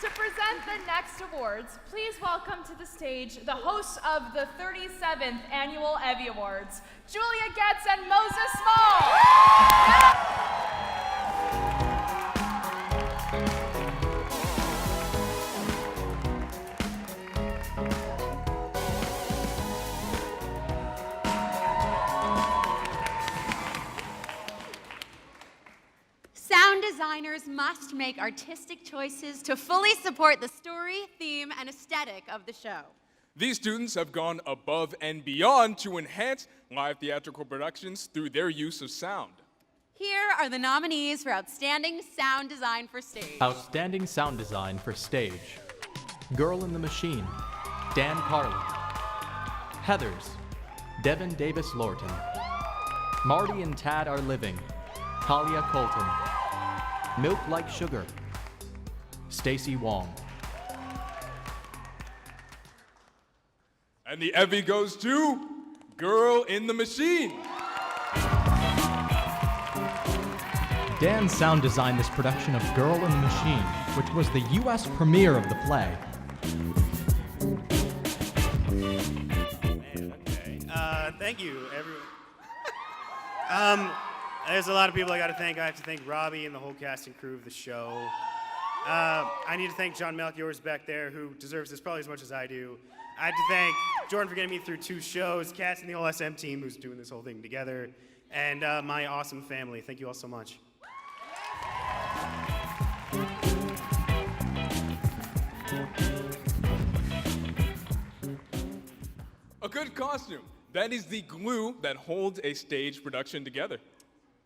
To present the next awards, please welcome to the stage the hosts of the 37th Annual EVVY Awards, Julia Getz and Moses Small. Sound designers must make artistic choices to fully support the story, theme, and aesthetic of the show. These students have gone above and beyond to enhance live theatrical productions through their use of sound. Here are the nominees for Outstanding Sound Design for Stage. Outstanding Sound Design for Stage. Girl in the Machine, Dan Carlin. Heathers, Devin Davis Lorton. Marty and Tad Are Living, Talia Colton. Milk Like Sugar, Stacy Wong. And the EVVY goes to Girl in the Machine. Dan sound designed this production of Girl in the Machine, which was the U.S. premiere of the play. Thank you, everyone. There's a lot of people I got to thank. I have to thank Robbie and the whole cast and crew of the show. I need to thank John Melchior's back there, who deserves this probably as much as I do. I have to thank Jordan for getting me through 2 shows, Cass and the whole SM team who's doing this whole thing together, and my awesome family. Thank you all so much. A good costume. That is the glue that holds a stage production together.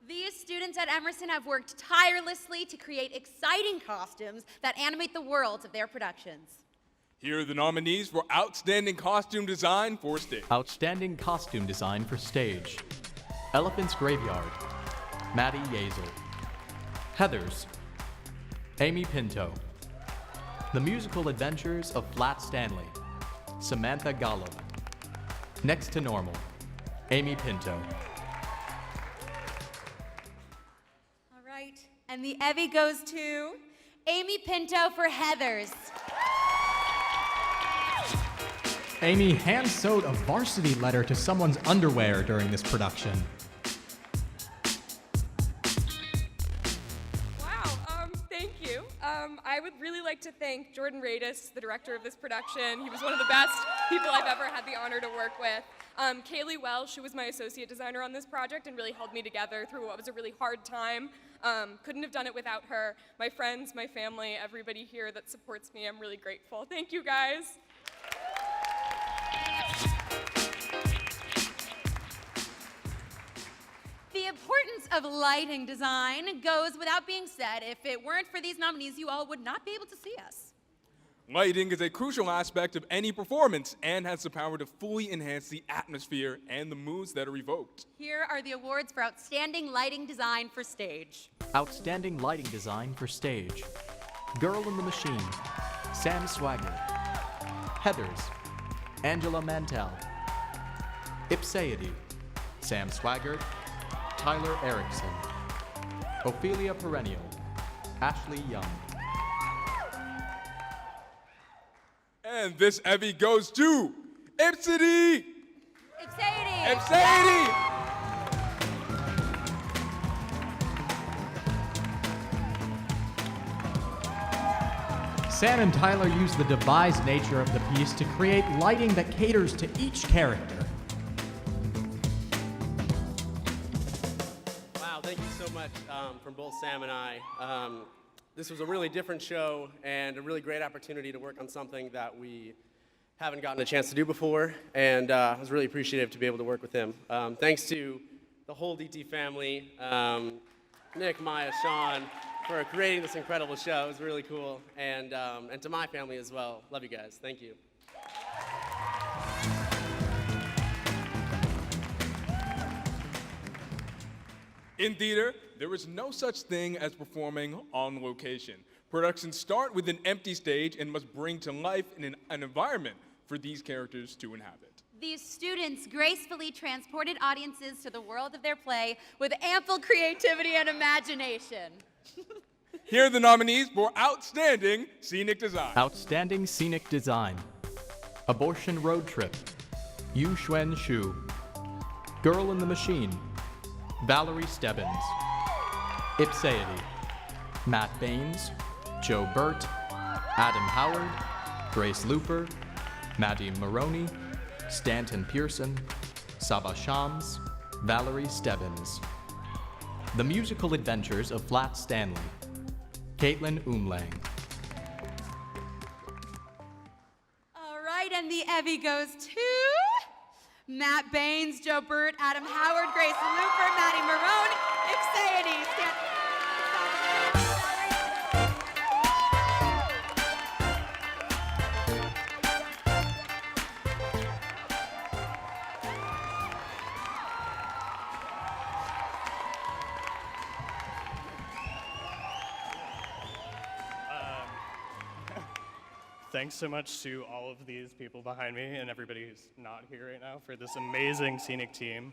These students at Emerson have worked tirelessly to create exciting costumes that animate the worlds of their productions. Here are the nominees for Outstanding Costume Design for Stage. Outstanding Costume Design for Stage. Elephant's Graveyard, Maddie Yazel. Heathers, Amy Pinto. The Musical Adventures of Flat Stanley, Samantha Golub. Next to Normal, Amy Pinto. All right, and the EVVY goes to Amy Pinto for Heathers. Amy hand-sewed a varsity letter to someone's underwear during this production. Wow, thank you. I would really like to thank Jordan Radis, the director of this production. He was one of the best people I've ever had the honor to work with. Kaylee Welsh, who was my associate designer on this project and really held me together through what was a really hard time. Couldn't have done it without her. My friends, my family, everybody here that supports me, I'm really grateful. Thank you, guys. The importance of lighting design goes without being said. If it weren't for these nominees, you all would not be able to see us. Lighting is a crucial aspect of any performance and has the power to fully enhance the atmosphere and the moods that are evoked. Here are the awards for Outstanding Lighting Design for Stage. Outstanding Lighting Design for Stage. Girl in the Machine, Sam Swagger. Heathers, Angela Mantell. Ipsaidy, Sam Swagger. Tyler Erickson. Ophelia Perennial, Ashley Young. And this EVVY goes to Ipsaidy! Ipsaidy! Ipsaidy! Sam and Tyler use the devised nature of the piece to create lighting that caters to each character. Wow, thank you so much from both Sam and I. This was a really different show and a really great opportunity to work on something that we haven't gotten a chance to do before, and I was really appreciative to be able to work with him. Thanks to the whole DT family, Nick, Maya, Sean, for creating this incredible show. It was really cool, and to my family as well. Love you guys. Thank you. In theater, there is no such thing as performing on location. Productions start with an empty stage and must bring to life an environment for these characters to inhabit. These students gracefully transported audiences to the world of their play with ample creativity and imagination. Here are the nominees for Outstanding Scenic Design. Outstanding Scenic Design. Abortion Road Trip. Yu Xuan Shu. Girl in the Machine. Valerie Stebbins. Ipseity. Matt Baines. Joe Burt. Adam Howard. Grace Looper. Maddie Maroney. Stanton Pearson. Saba Shams. Valerie Stebbins. The Musical Adventures of Flat Stanley. Caitlin Umlang. All right, and the EVVY goes to Matt Baines, Joe Burt, Adam Howard, Grace Looper, Maddie Marone, Ipseity. Thanks so much to all of these people behind me and everybody who's not here right now for this amazing scenic team.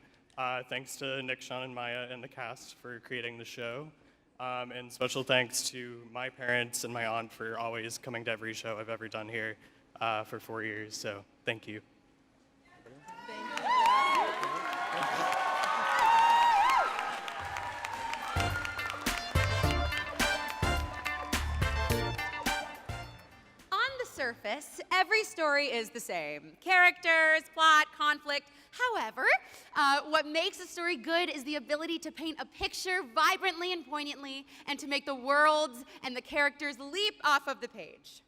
Thanks to Nick, Sean, and Maya and the cast for creating the show. And special thanks to my parents and my aunt for always coming to every show I've ever done here for 4 years. So thank you. Surface, every story is the same. Characters, plot, conflict. However, what makes a story good is the ability to paint a picture vibrantly and poignantly and to make the worlds and the characters leap off of the page.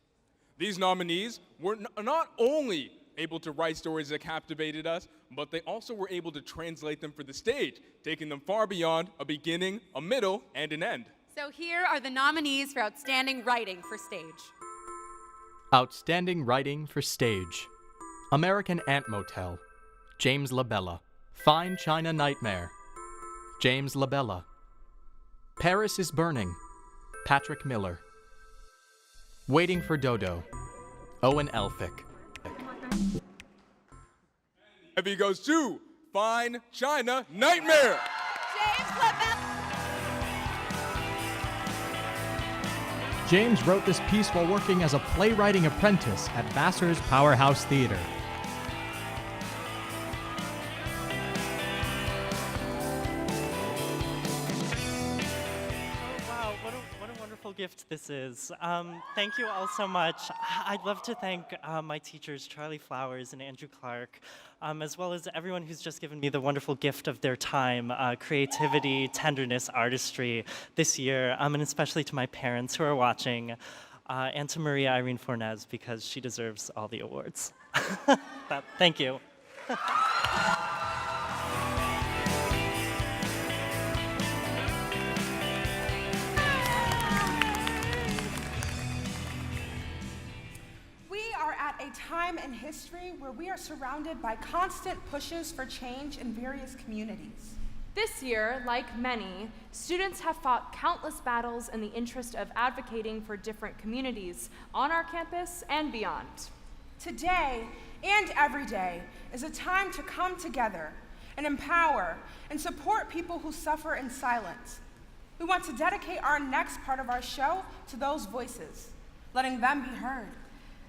These nominees were not only able to write stories that captivated us, but they also were able to translate them for the stage, taking them far beyond a beginning, a middle, and an end. So here are the nominees for Outstanding Writing for Stage. Outstanding Writing for Stage. American Ant Motel. James LaBella. Fine China Nightmare. James LaBella. Paris is Burning. Patrick Miller. Waiting for Dodo. Owen Elphick. EVVY goes to Fine China Nightmare. James LaBella. James wrote this piece while working as a playwriting apprentice at Vassar's Powerhouse Theater. Wow, what a wonderful gift this is. Thank you all so much. I'd love to thank my teachers, Charlie Flowers and Andrew Clark, as well as everyone who's just given me the wonderful gift of their time, creativity, tenderness, artistry this year, and especially to my parents who are watching, and to Maria Irene Fornez, because she deserves all the awards. Thank you. A time in history where we are surrounded by constant pushes for change in various communities. This year, like many, students have fought countless battles in the interest of advocating for different communities on our campus and beyond. Today and every day is a time to come together and empower and support people who suffer in silence. We want to dedicate our next part of our show to those voices, letting them be heard.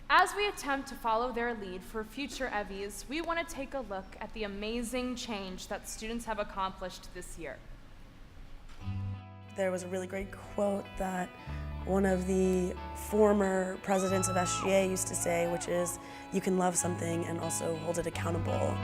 As we attempt to follow their lead for future EVVYs, we want to take a look at the amazing change that students have accomplished this year. There was a really great quote that one of the former presidents of SGA used to say, which is, you can love something and also hold it accountable.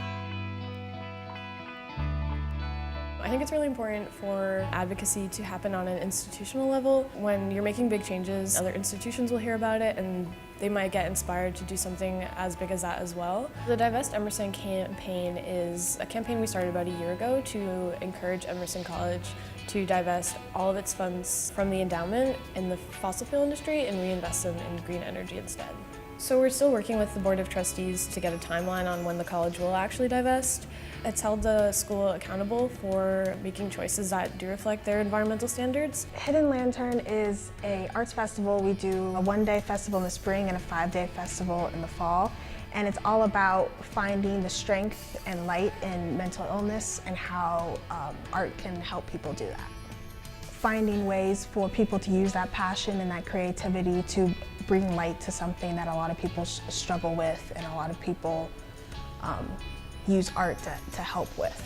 I think it's really important for advocacy to happen on an institutional level. When you're making big changes, other institutions will hear about it and they might get inspired to do something as big as that as well. The Divest Emerson campaign is a campaign we started about a year ago to encourage Emerson College to divest all of its funds from the endowment in the fossil fuel industry and reinvest them in green energy instead. So we're still working with the Board of Trustees to get a timeline on when the college will actually divest. It's held the school accountable for making choices that do reflect their environmental standards. Hidden Lantern is an arts festival. We do a one-day festival in the spring and a 5-day festival in the fall. And it's all about finding the strength and light in mental illness and how art can help people do that. Finding ways for people to use that passion and that creativity to bring light to something that a lot of people struggle with and a lot of people use art to help with.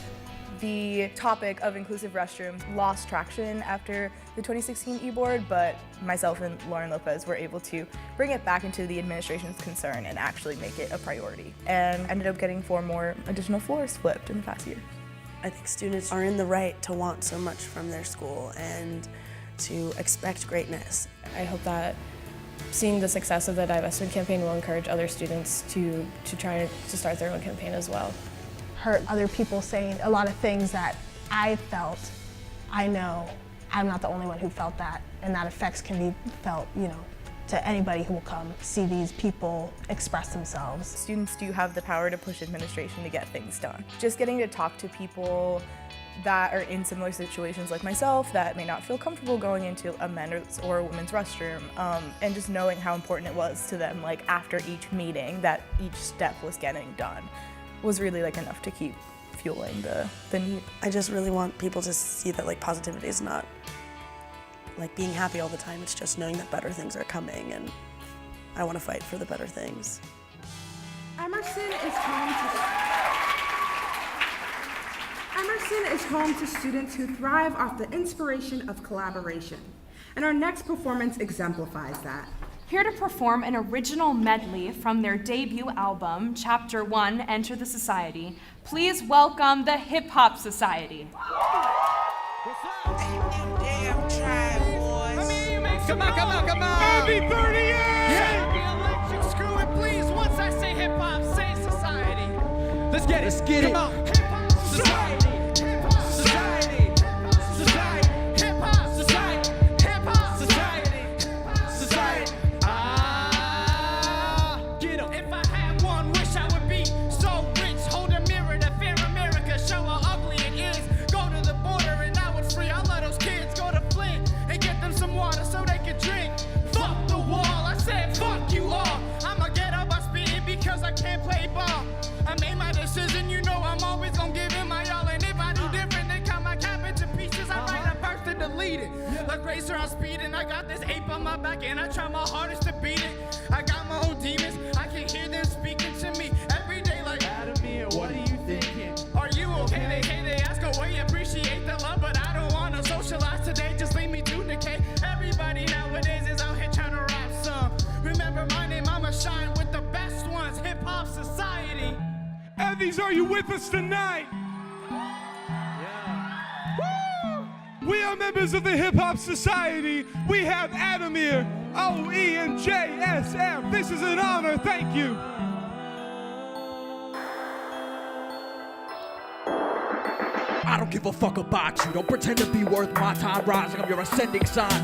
The topic of inclusive restrooms lost traction after the 2016 e-board, but myself and Lauren Lopez were able to bring it back into the administration's concern and actually make it a priority, and ended up getting 4 more additional floors flipped in the past year. I think students are in the right to want so much from their school and to expect greatness. I hope that seeing the success of the divestment campaign will encourage other students to try to start their own campaign as well. Heard other people saying a lot of things that I felt. I know I'm not the only one who felt that, and that effects can be felt, to anybody who will come see these people express themselves. Students do have the power to push administration to get things done. Just getting to talk to people that are in similar situations like myself that may not feel comfortable going into a men's or a women's restroom, and just knowing how important it was to them, like after each meeting, that each step was getting done, was really enough to keep fueling the need. I just really want people to see that positivity is not being happy all the time. It's just knowing that better things are coming, and I want to fight for the better things. Emerson is home to students who thrive off the inspiration of collaboration, and our next performance exemplifies that. Here to perform an original medley from their debut album, Chapter 1, Enter the Society, please welcome the Hip Hop Society. Come on. Happy 38! Yeah. Electric, screw it, please. Once I say hip hop, say society. Let's get it. Come on. Hip hop society. Hip hop society. Society. Hip hop society. Hip hop society. Society. Get 'em. If I had one wish, I would be so rich. Hold a mirror to fair America, show how ugly it is. Go to the border and I would free all of those kids. Go to Flint and get them some water so they can drink. Fuck the wall, I said fuck you all. I'ma get up, I spit it because I can't play ball. I made my decision, I'm always gonna give it my all. And if I do different, then cut my cap into pieces. I write a verse to delete it. Like racer, I'm speeding. I got this ape on my back and I try my hardest to beat it. I got my own demons, I can hear them speaking to me every day like Adamir, what are you thinking? Are you okay? They ask away, appreciate the love, but I don't wanna socialize today, just leave me to decay. Everybody nowadays is out here trying to rap some. Remember my name, I'ma shine with the best ones, Hip Hop Society. EVVYs, are you with us tonight? We are members of the Hip Hop Society. We have Adamir, OE, and JSF. This is an honor, thank you. I don't give a fuck about you. Don't pretend to be worth my time rising. I'm your ascending sign.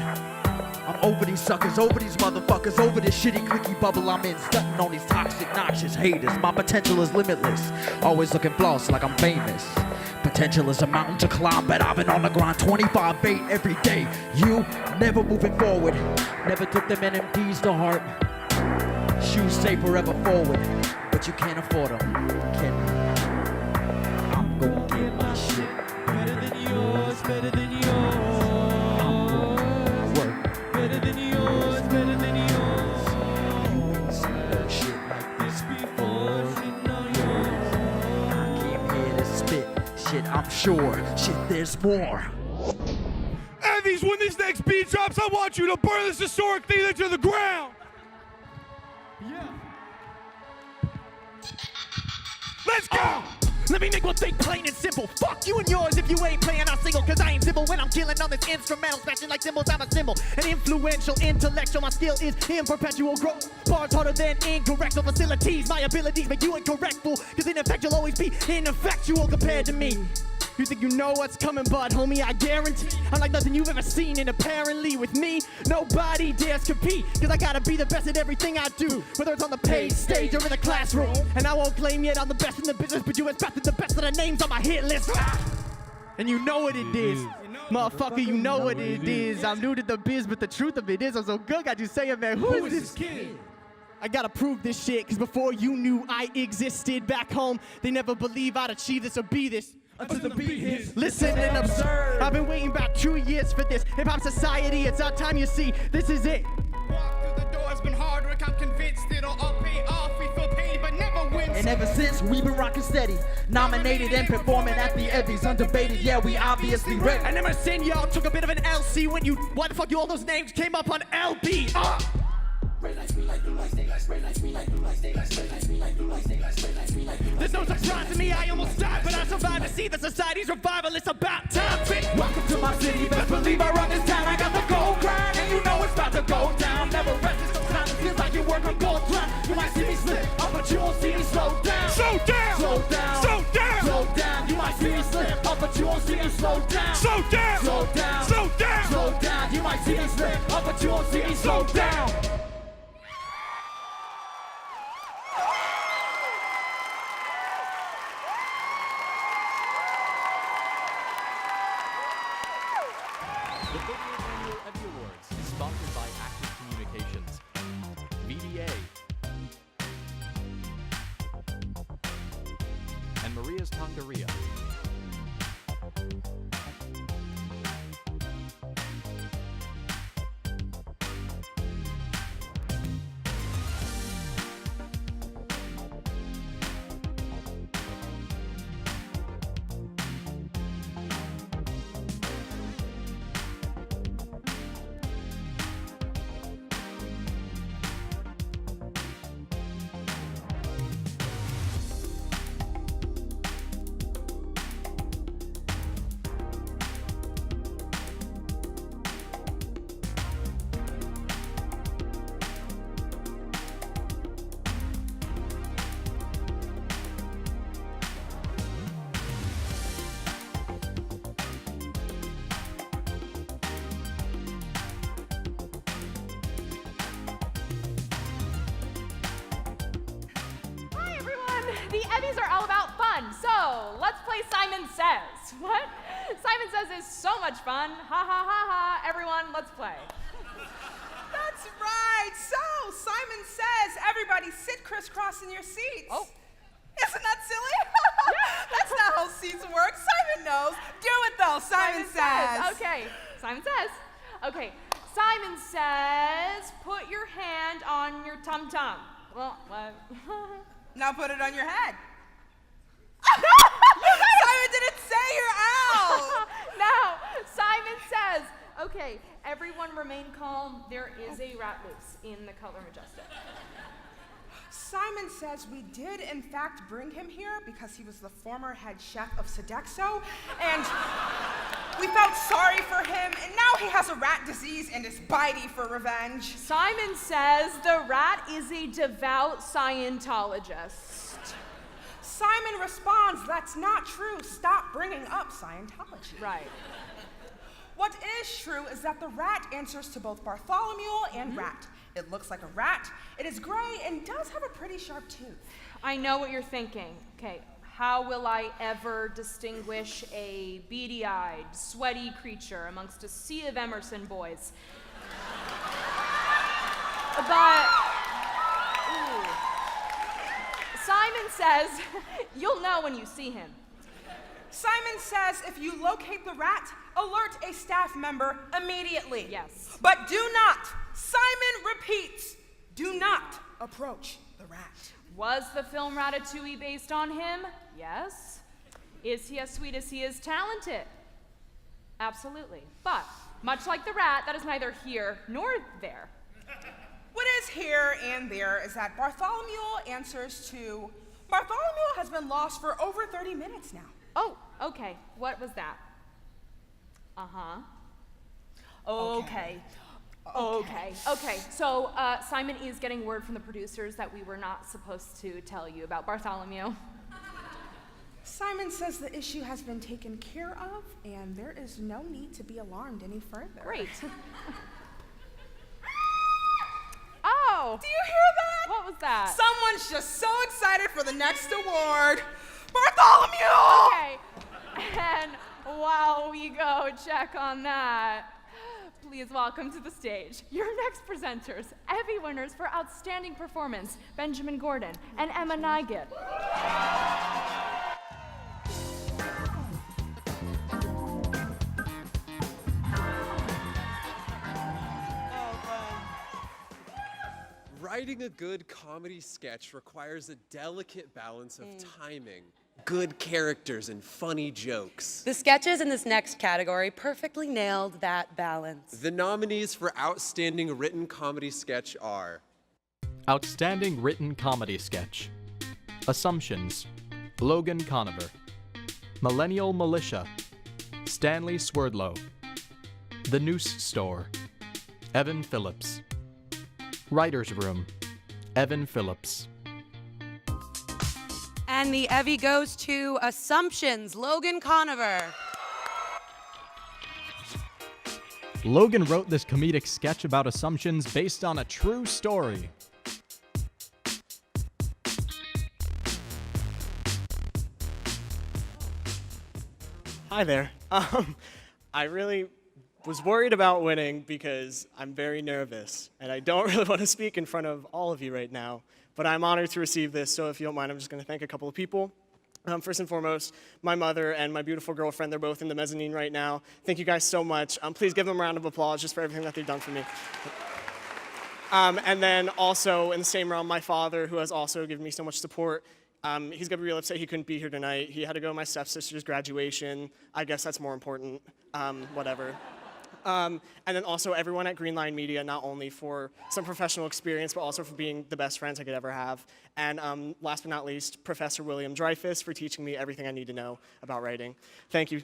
I'm over these suckers, over these motherfuckers, over this shitty clicky bubble I'm in, stunting on these toxic, noxious haters. My potential is limitless, always looking floss like I'm famous. Potential is a mountain to climb, but I've been on the grind 25/8 every day. You never moving forward, never took them NMDs to heart. Shoes say forever forward, but you can't afford them, can you? I'm gonna get my shit better than yours, better than yours. Better than yours, better than yours. You ain't seen no shit like this before. I came here to spit shit, I'm sure. Shit, there's more. EVVYs, when this next beat drops, I want you to burn this historic theater to the ground. Yeah. Let's go! Let me make one thing plain and simple. Fuck you and yours if you ain't playing our single, cause I ain't simple when I'm killing on this instrumental, smashing like cymbals, I'm a symbol. An influential, intellectual, my skill is in perpetual growth. Bars harder than incorrect, no facilities, my abilities make you incorrect, fool. Cause in effect you'll always be ineffectual compared to me. You think you know what's coming, but homie, I guarantee I'm like nothing you've ever seen, and apparently with me, nobody dares compete. Cause I gotta be the best at everything I do, whether it's on the page, stage, or in the classroom. And I won't claim yet I'm the best in the business, but you expected the best of the names on my hit list. And you know what it is. Motherfucker, you know what it is. I'm new to the biz, but the truth of it is I'm so good, got you saying, man, who is this kid? I gotta prove this shit, cause before you knew I existed back home, they never believe I'd achieve this or be this. Until the beat hits. Listen and observe. I've been waiting about 2 years for this. Hip-hop society, it's our time, you see. This is it. Walk through the door, it's been hard work, I'm convinced it'll all pay off. We feel pain, but never win. And ever since, we've been rocking steady. Nominated and performing at the EVVYs. Undebated, yeah, we obviously ready. And ever since y'all took a bit of an LC when you, why the fuck you all those names came up on LB? There's no surprise to me, I almost died, but I survived to see the society's revival. It's about time, bitch. Welcome to my city, best believe I run this town. I got the gold grind, and you know it's about to go down. Never rest, sometimes it feels like you work on gold grind. You might see me slip up, but you won't see me slow down. Slow down! Slow down! Slow down! Slow down! You might see me slip up, but you won't see me slow down. Slow down! Slow down! Slow down! Slow down! You might see me slip up, but you won't see me slow down. The 38th Annual EVVY Awards is sponsored by Active Communications, VDA, and Maria's Taqueria. The EVVYs are all about fun, so let's play Simon Says. What? Simon Says is so much fun. Ha ha ha ha. Everyone, let's play. That's right. So, Simon Says, everybody sit crisscross in your seats. Oh. Isn't that silly? That's not how seats work. Simon knows. Do it though. Simon says. Okay. Simon Says. Okay. Simon Says, put your hand on your tum-tum. Well, what? Now put it on your head. Simon didn't say you're out. Now, Simon Says, okay, everyone remain calm. There is a rat loose in the Color Majestic. Simon Says we did, in fact, bring him here because he was the former head chef of Sodexo, and we felt sorry for him, and now he has a rat disease and is bitey for revenge. Simon Says the rat is a devout Scientologist. Simon responds, that's not true. Stop bringing up Scientology. Right. What is true is that the rat answers to both Bartholomew and rat. It looks like a rat, it is gray, and does have a pretty sharp tooth. I know what you're thinking. Okay, how will I ever distinguish a beady-eyed, sweaty creature amongst a sea of Emerson boys? But, ooh. Simon Says, you'll know when you see him. Simon Says if you locate the rat, alert a staff member immediately. Yes. But do not, Simon repeats, do not approach the rat. Was the film Ratatouille based on him? Yes. Is he as sweet as he is talented? Absolutely. But, much like the rat, that is neither here nor there. What is here and there is that Bartholomew answers to Bartholomew has been lost for over 30 minutes now. Oh, okay. What was that? Uh-huh. Okay. Okay. So Simon is getting word from the producers that we were not supposed to tell you about Bartholomew. Simon says the issue has been taken care of, and there is no need to be alarmed any further. Great. Oh! Do you hear that? What was that? Someone's just so excited for the next award. Bartholomew! Okay. And while we go check on that, please welcome to the stage your next presenters, EVVY winners for outstanding performance, Benjamin Gordon and Emma Nygut. Writing a good comedy sketch requires a delicate balance of timing, good characters, and funny jokes. The sketches in this next category perfectly nailed that balance. The nominees for Outstanding Written Comedy Sketch are Outstanding Written Comedy Sketch. Assumptions. Logan Conover. Millennial Militia. Stanley Swerdlow. The Noose Store. Evan Phillips. Writer's Room. Evan Phillips. And the EVVY goes to Assumptions, Logan Conover. Logan wrote this comedic sketch about assumptions based on a true story. Hi there. I really was worried about winning because I'm very nervous, and I don't really want to speak in front of all of you right now, but I'm honored to receive this, so if you don't mind, I'm just going to thank a couple of people. First and foremost, my mother and my beautiful girlfriend, they're both in the mezzanine right now. Thank you guys so much. Please give them a round of applause just for everything that they've done for me. And then also, in the same realm, my father, who has also given me so much support. He's gonna be real upset he couldn't be here tonight. He had to go to my stepsister's graduation. I guess that's more important, whatever. And then also everyone at Green Line Media, not only for some professional experience, but also for being the best friends I could ever have. And last but not least, Professor William Dreyfus for teaching me everything I need to know about writing. Thank you.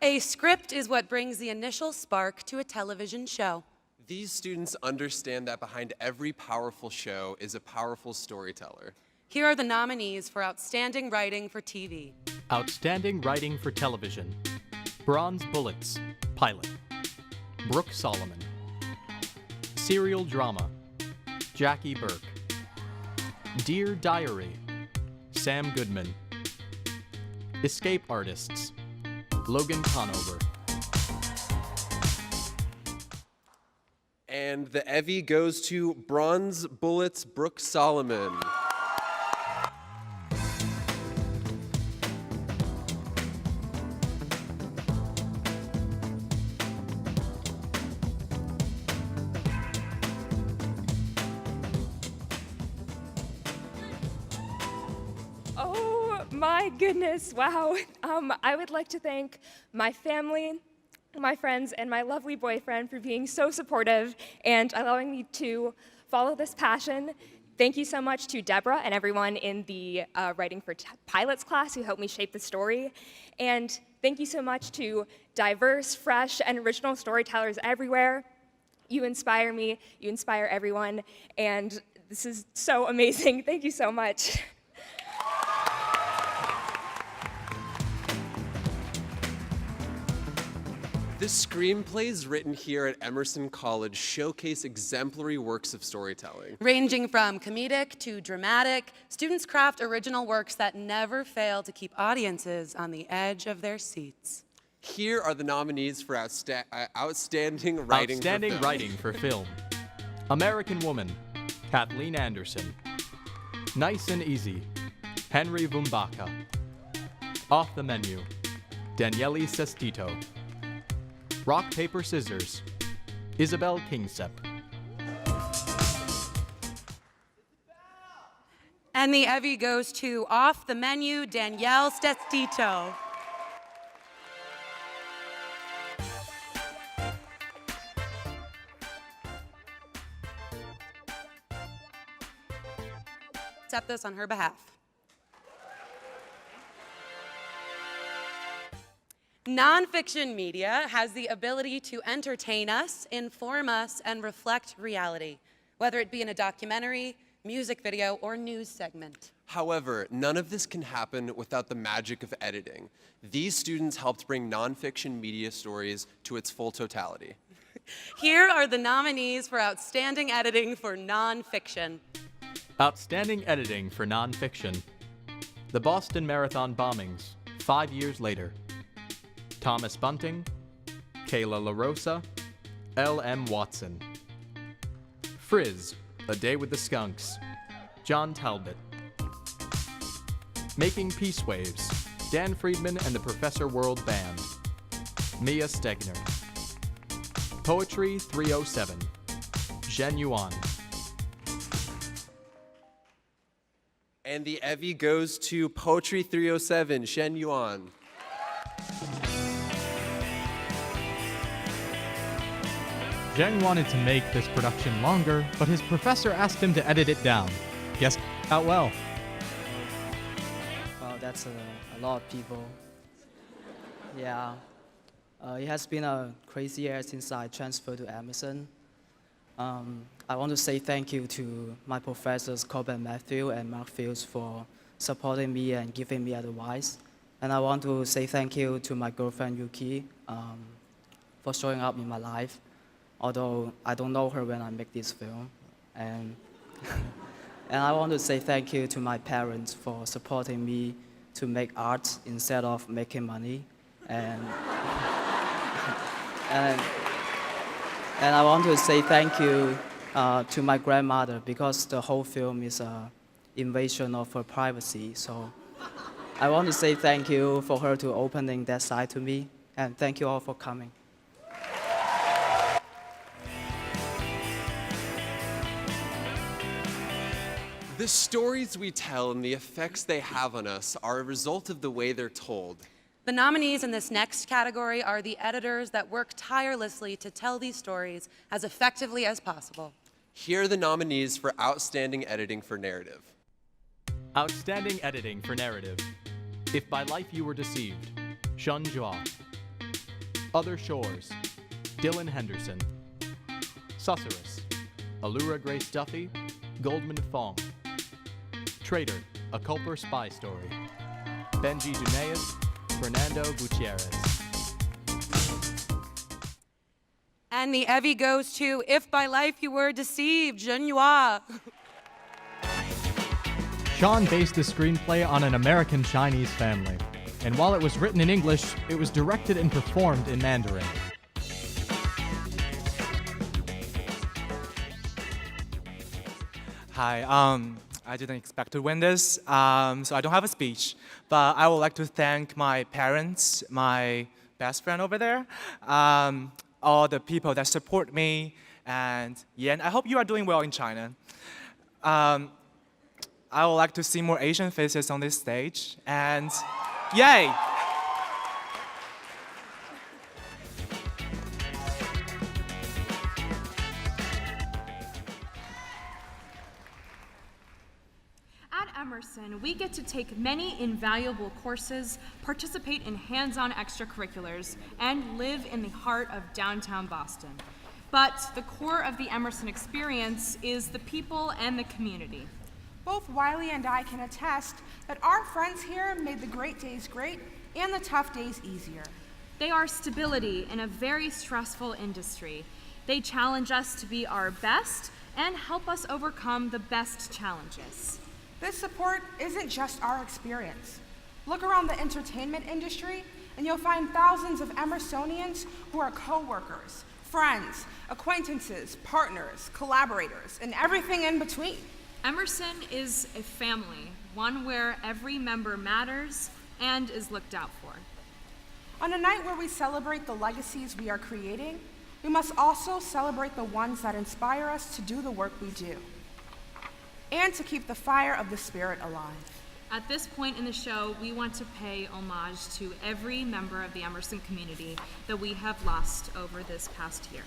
A script is what brings the initial spark to a television show. These students understand that behind every powerful show is a powerful storyteller. Here are the nominees for Outstanding Writing for TV. Outstanding Writing for Television. Bronze Bullets, Pilot. Brooke Solomon. Serial Drama. Jackie Burke. Dear Diary. Sam Goodman. Escape Artists. Logan Conover. And the EVVY goes to Bronze Bullets, Brooke Solomon. Oh my goodness, wow. I would like to thank my family, my friends, and my lovely boyfriend for being so supportive and allowing me to follow this passion. Thank you so much to Deborah and everyone in the Writing for Pilots class who helped me shape the story. And thank you so much to diverse, fresh, and original storytellers everywhere. You inspire me, you inspire everyone, and this is so amazing. Thank you so much. The screenplays written here at Emerson College showcase exemplary works of storytelling. Ranging from comedic to dramatic, students craft original works that never fail to keep audiences on the edge of their seats. Here are the nominees for Outstanding Writing Outstanding for Film. Writing for Film. American Woman, Kathleen Anderson. Nice and Easy, Henry Vumbaka. Off the Menu, Daniele Sestito. Rock, Paper, Scissors, Isabel Kingsep. And the EVVY goes to Off the Menu, Danielle Stestito. accept this on her behalf. Nonfiction media has the ability to entertain us, inform us, and reflect reality, whether it be in a documentary, music video, or news segment. However, none of this can happen without the magic of editing. These students helped bring nonfiction media stories to its full totality. Here are the nominees for Outstanding Editing for Nonfiction. Outstanding editing for nonfiction. The Boston Marathon bombings, 5 years later. Thomas Bunting, Kayla LaRosa, L.M. Watson. Frizz, A Day with the Skunks, John Talbot. Making Peace Waves, Dan Friedman and the Professor World Band, Mia Stegner. Poetry 307, Zhen Yuan. And the EVVY goes to Poetry 307, Shen Yuan. Zheng wanted to make this production longer, but his professor asked him to edit it down. Guess out well. That's a lot of people. Yeah. It has been a crazy year since I transferred to Emerson. I want to say thank you to my professors Corbin Matthew and Mark Fields for supporting me and giving me advice. And I want to say thank you to my girlfriend Yuki for showing up in my life, although I don't know her when I make this film. And I want to say thank you to my parents for supporting me to make art instead of making money. And I want to say thank you to my grandmother, because the whole film is an invasion of her privacy. So I want to say thank you for her to opening that side to me, and thank you all for coming. The stories we tell and the effects they have on us are a result of the way they're told. The nominees in this next category are the editors that work tirelessly to tell these stories as effectively as possible. Here are the nominees for Outstanding Editing for Narrative. Outstanding editing for narrative. If by life you were deceived, Shun Jua. Other Shores, Dylan Henderson. Susurrus, Allura Grace Duffy, Goldman Fong. Traitor, A Culper Spy Story, Benji Duneas, Fernando Gutierrez. And the EVVY goes to If by Life You Were Deceived, Zhen Yuan. Sean based the screenplay on an American Chinese family, and while it was written in English, it was directed and performed in Mandarin. Hi, I didn't expect to win this, so I don't have a speech, but I would like to thank my parents, my best friend over there, all the people that support me, and I hope you are doing well in China. I would like to see more Asian faces on this stage, and yay! At Emerson, we get to take many invaluable courses, participate in hands-on extracurriculars, and live in the heart of downtown Boston. But the core of the Emerson experience is the people and the community. Both Wiley and I can attest that our friends here made the great days great and the tough days easier. They are stability in a very stressful industry. They challenge us to be our best and help us overcome the best challenges. This support isn't just our experience. Look around the entertainment industry and you'll find thousands of Emersonians who are co-workers, friends, acquaintances, partners, collaborators, and everything in between. Emerson is a family, one where every member matters and is looked out for. On a night where we celebrate the legacies we are creating, we must also celebrate the ones that inspire us to do the work we do, and to keep the fire of the spirit alive. At this point in the show, we want to pay homage to every member of the Emerson community that we have lost over this past year.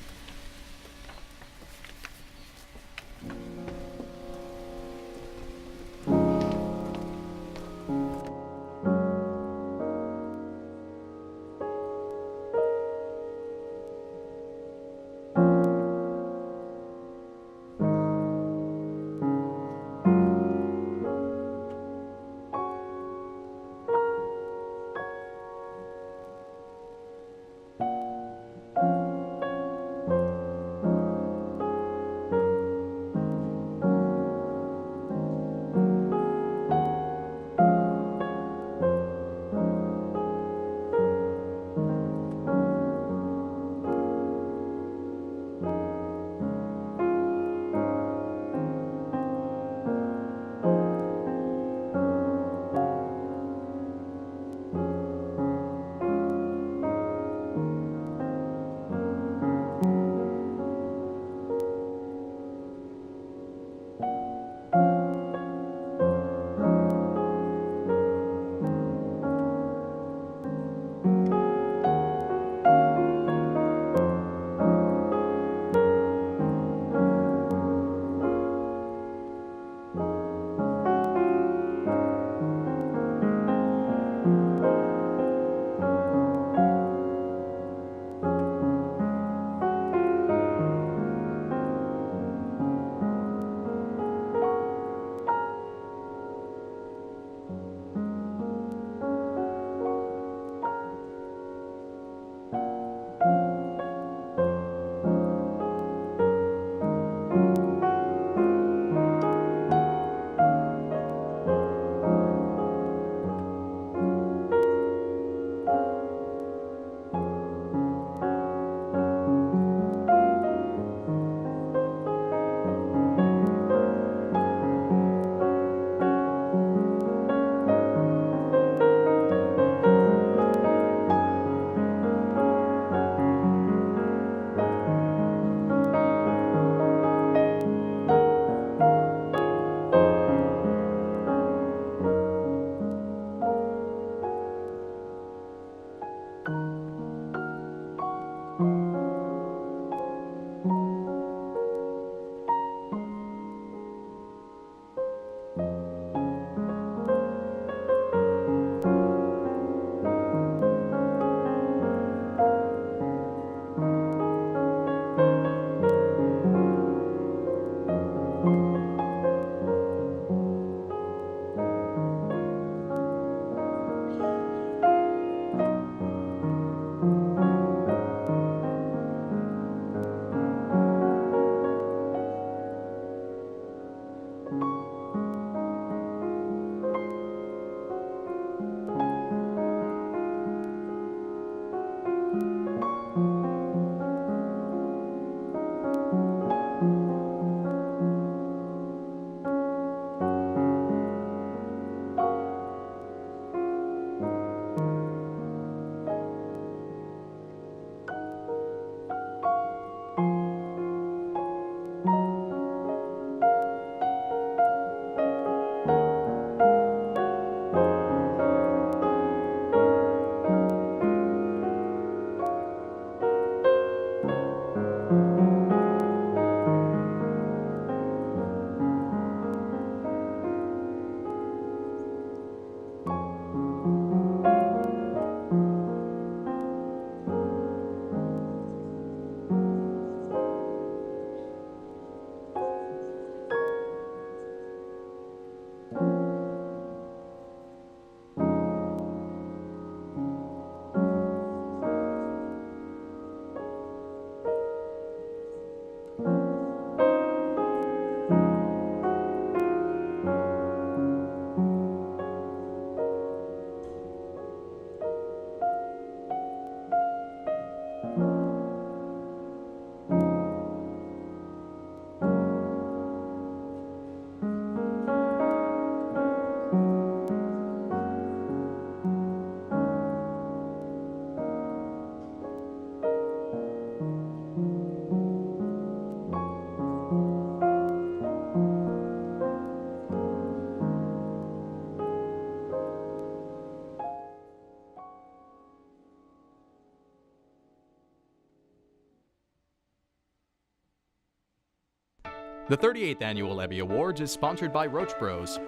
The 38th Annual EVVY Awards is sponsored by Roach Bros,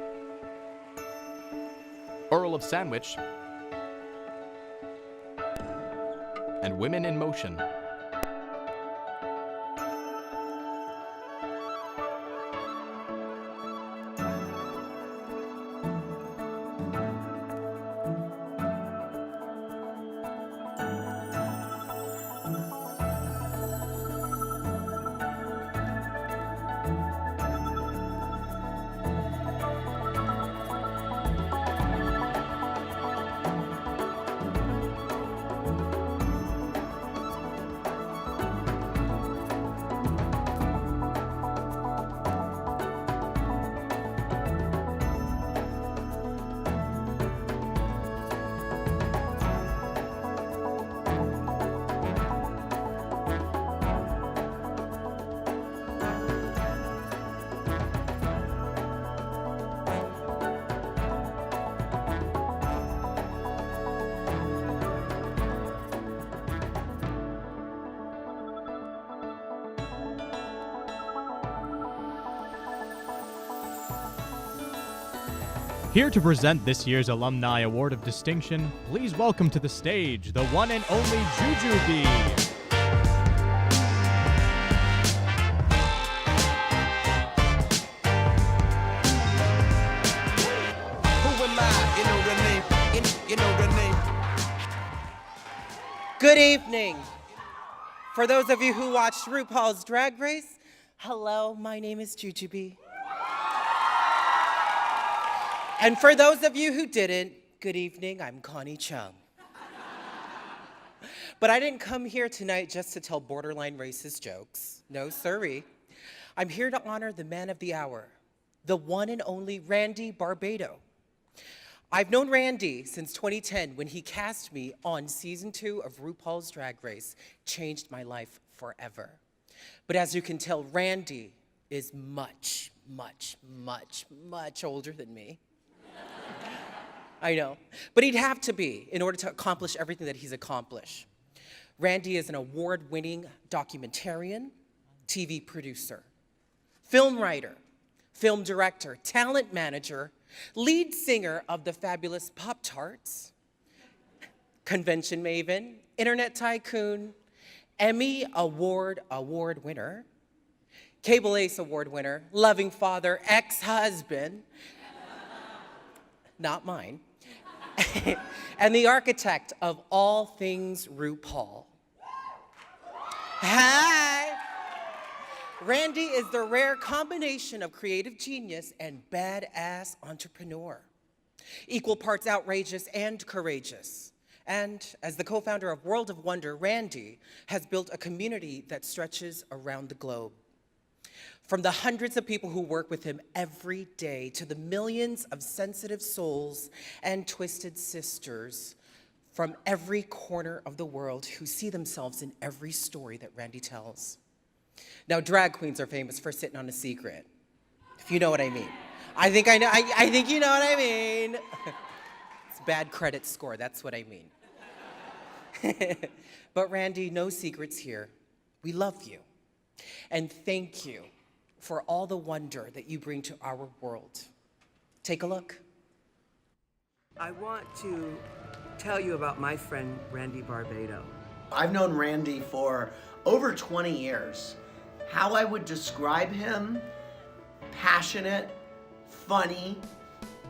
Earl of Sandwich, and Women in Motion. Here to present this year's Alumni Award of Distinction, please welcome to the stage the one and only Jujubee. Who am I? You know the name. Good evening. For those of you who watched RuPaul's Drag Race, hello, my name is Jujubee. And for those of you who didn't, good evening, I'm Connie Chung. But I didn't come here tonight just to tell borderline racist jokes. No, sirree. I'm here to honor the man of the hour, the one and only Randy Barbado. I've known Randy since 2010 when he cast me on season 2 of RuPaul's Drag Race. Changed my life forever. But as you can tell, Randy is much, much, much, much older than me. I know, but he'd have to be in order to accomplish everything that he's accomplished. Randy is an award-winning documentarian, TV producer, film writer, film director, talent manager, lead singer of the fabulous Pop-Tarts, convention maven, internet tycoon, Emmy award winner, Cable Ace Award winner, loving father, ex-husband, not mine, and the architect of all things RuPaul. Hi! Randy is the rare combination of creative genius and badass entrepreneur. Equal parts outrageous and courageous. And as the co-founder of World of Wonder, Randy has built a community that stretches around the globe. From the hundreds of people who work with him every day to the millions of sensitive souls and twisted sisters from every corner of the world who see themselves in every story that Randy tells. Now, drag queens are famous for sitting on a secret, if you know what I mean. I think you know what I mean. It's bad credit score, that's what I mean. But Randy, no secrets here. We love you. And thank you for all the wonder that you bring to our world. Take a look. I want to tell you about my friend, Randy Barbado. I've known Randy for over 20 years. How I would describe him: passionate, funny,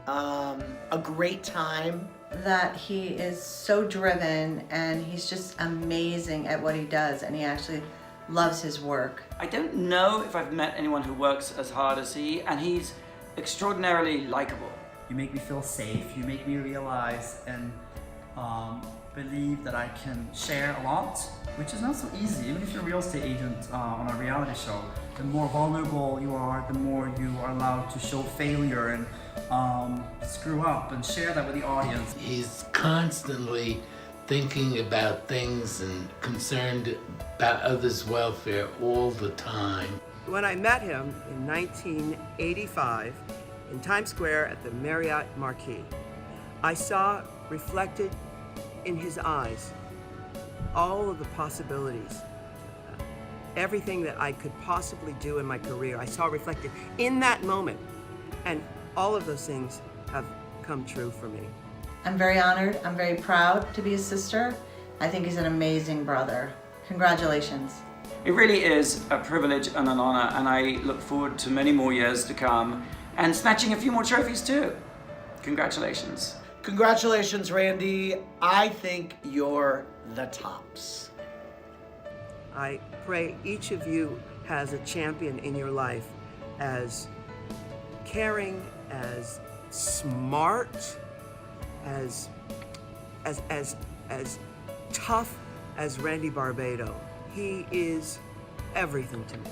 a great time. That he is so driven and he's just amazing at what he does, and he actually loves his work. I don't know if I've met anyone who works as hard as he, and he's extraordinarily likable. You make me feel safe, you make me realize and believe that I can share a lot, which is not so easy. Even if you're a real estate agent on a reality show, the more vulnerable you are, the more you are allowed to show failure and screw up and share that with the audience. He's constantly thinking about things and concerned about others' welfare all the time. When I met him in 1985 in Times Square at the Marriott Marquis, I saw reflected in his eyes all of the possibilities everything that I could possibly do in my career, I saw reflected in that moment. And all of those things have come true for me. I'm very honored. I'm very proud to be his sister. I think he's an amazing brother. Congratulations. It really is a privilege and an honor, and I look forward to many more years to come and snatching a few more trophies too. Congratulations. Congratulations, Randy. I think you're the tops. I pray each of you has a champion in your life as caring, as smart, as tough as Randy Barbado. He is everything to me.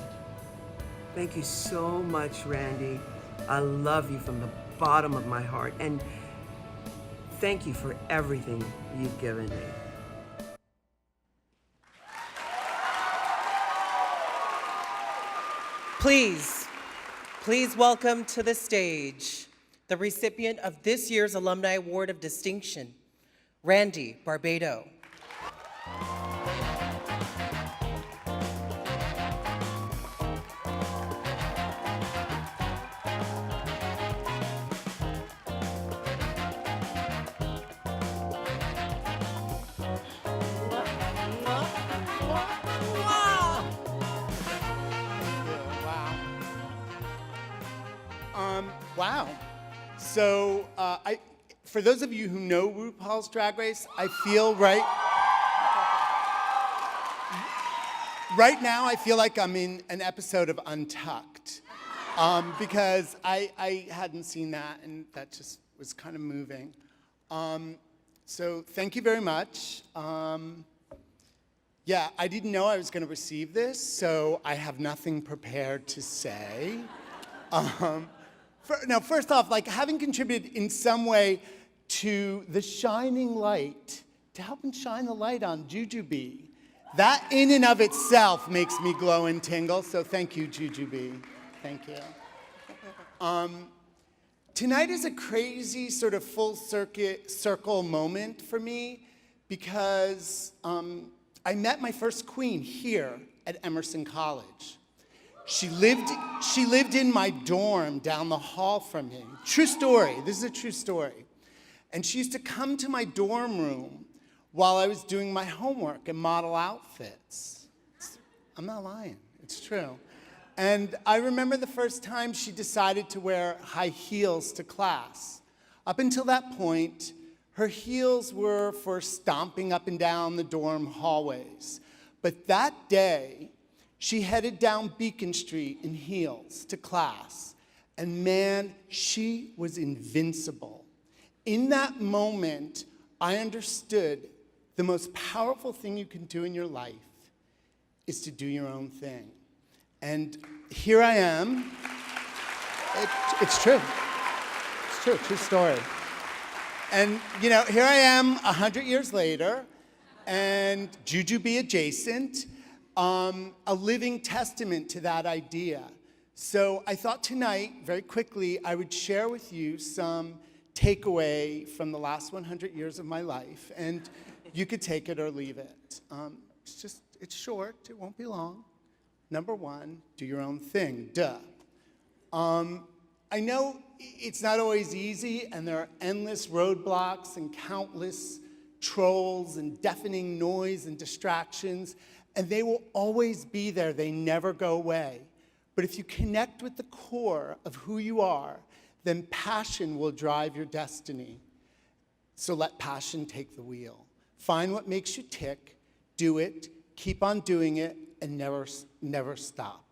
Thank you so much, Randy. I love you from the bottom of my heart, and thank you for everything you've given me. Please welcome to the stage the recipient of this year's Alumni Award of Distinction, Randy Barbado. Wow. So, for those of you who know RuPaul's Drag Race, I feel right now, I feel like I'm in an episode of Untucked, because I hadn't seen that, and that just was kind of moving. So thank you very much. Yeah, I didn't know I was going to receive this, so I have nothing prepared to say. Now, first off, like having contributed in some way to the shining light, to helping shine the light on Jujubee, that in and of itself makes me glow and tingle, so thank you, Jujubee. Thank you. Tonight is a crazy sort of full circle moment for me because I met my first queen here at Emerson College. She lived in my dorm down the hall from me. True story, this is a true story. And she used to come to my dorm room while I was doing my homework and model outfits. I'm not lying, it's true. And I remember the first time she decided to wear high heels to class. Up until that point, her heels were for stomping up and down the dorm hallways. But that day, she headed down Beacon Street in heels to class, and man, she was invincible. In that moment, I understood the most powerful thing you can do in your life is to do your own thing. And here I am. It's true. It's true, true story. And you know, here I am 100 years later, and Jujubee adjacent, a living testament to that idea. So I thought tonight, very quickly, I would share with you some takeaway from the last 100 years of my life, and you could take it or leave it. It's short, it won't be long. Number one, do your own thing, duh. I know it's not always easy, and there are endless roadblocks and countless trolls and deafening noise and distractions, and they will always be there. They never go away. But if you connect with the core of who you are, then passion will drive your destiny. So let passion take the wheel. Find what makes you tick, do it, keep on doing it, and never stop.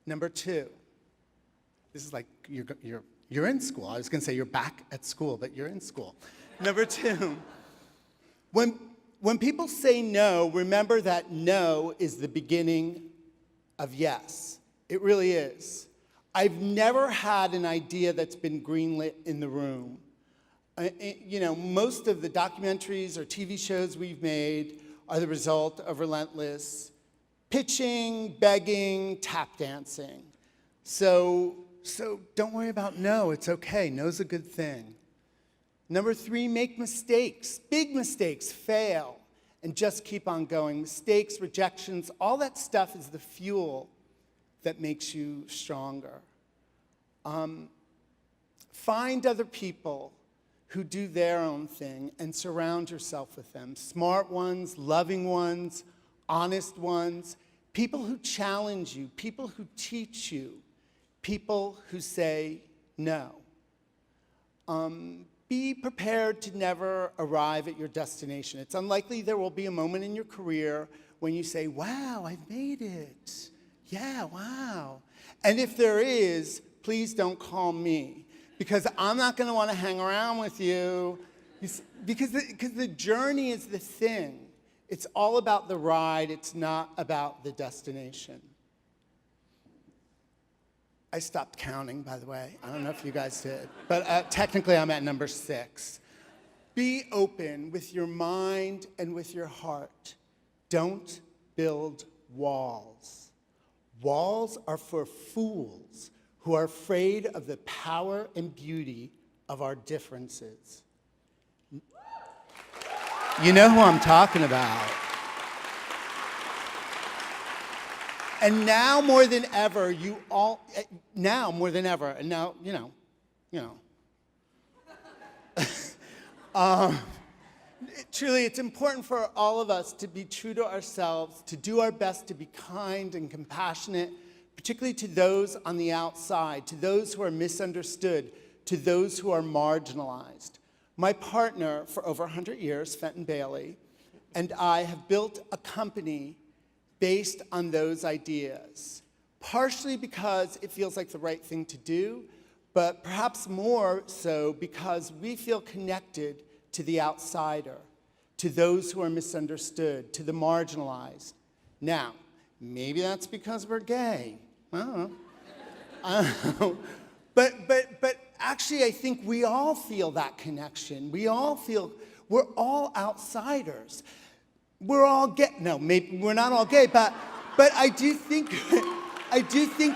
Number two, this is like you're in school. I was going to say you're back at school, but you're in school. Number two, when people say no, remember that no is the beginning of yes. It really is. I've never had an idea that's been greenlit in the room. You know, most of the documentaries or TV shows we've made are the result of relentless pitching, begging, tap dancing. So don't worry about no, it's okay. No's a good thing. Number three, make mistakes, big mistakes, fail, and just keep on going. Mistakes, rejections, all that stuff is the fuel that makes you stronger. Find other people who do their own thing and surround yourself with them. Smart ones, loving ones, honest ones, people who challenge you, people who teach you, people who say no. Be prepared to never arrive at your destination. It's unlikely there will be a moment in your career when you say, wow, I've made it. Yeah, wow. And if there is, please don't call me, because I'm not going to want to hang around with you, because the journey is the thing. It's all about the ride. It's not about the destination. I stopped counting, by the way. I don't know if you guys did, but technically I'm at number 6. Be open with your mind and with your heart. Don't build walls. Walls are for fools who are afraid of the power and beauty of our differences. You know who I'm talking about. And now more than ever, and now, truly, it's important for all of us to be true to ourselves, to do our best to be kind and compassionate, particularly to those on the outside, to those who are misunderstood, to those who are marginalized. My partner for over 100 years, Fenton Bailey, and I have built a company based on those ideas, partially because it feels like the right thing to do, but perhaps more so because we feel connected to the outsider, to those who are misunderstood, to the marginalized. Now, maybe that's because we're gay. I don't know. But actually, I think we all feel that connection. We all feel we're all outsiders. We're all gay. No, maybe we're not all gay, but I do think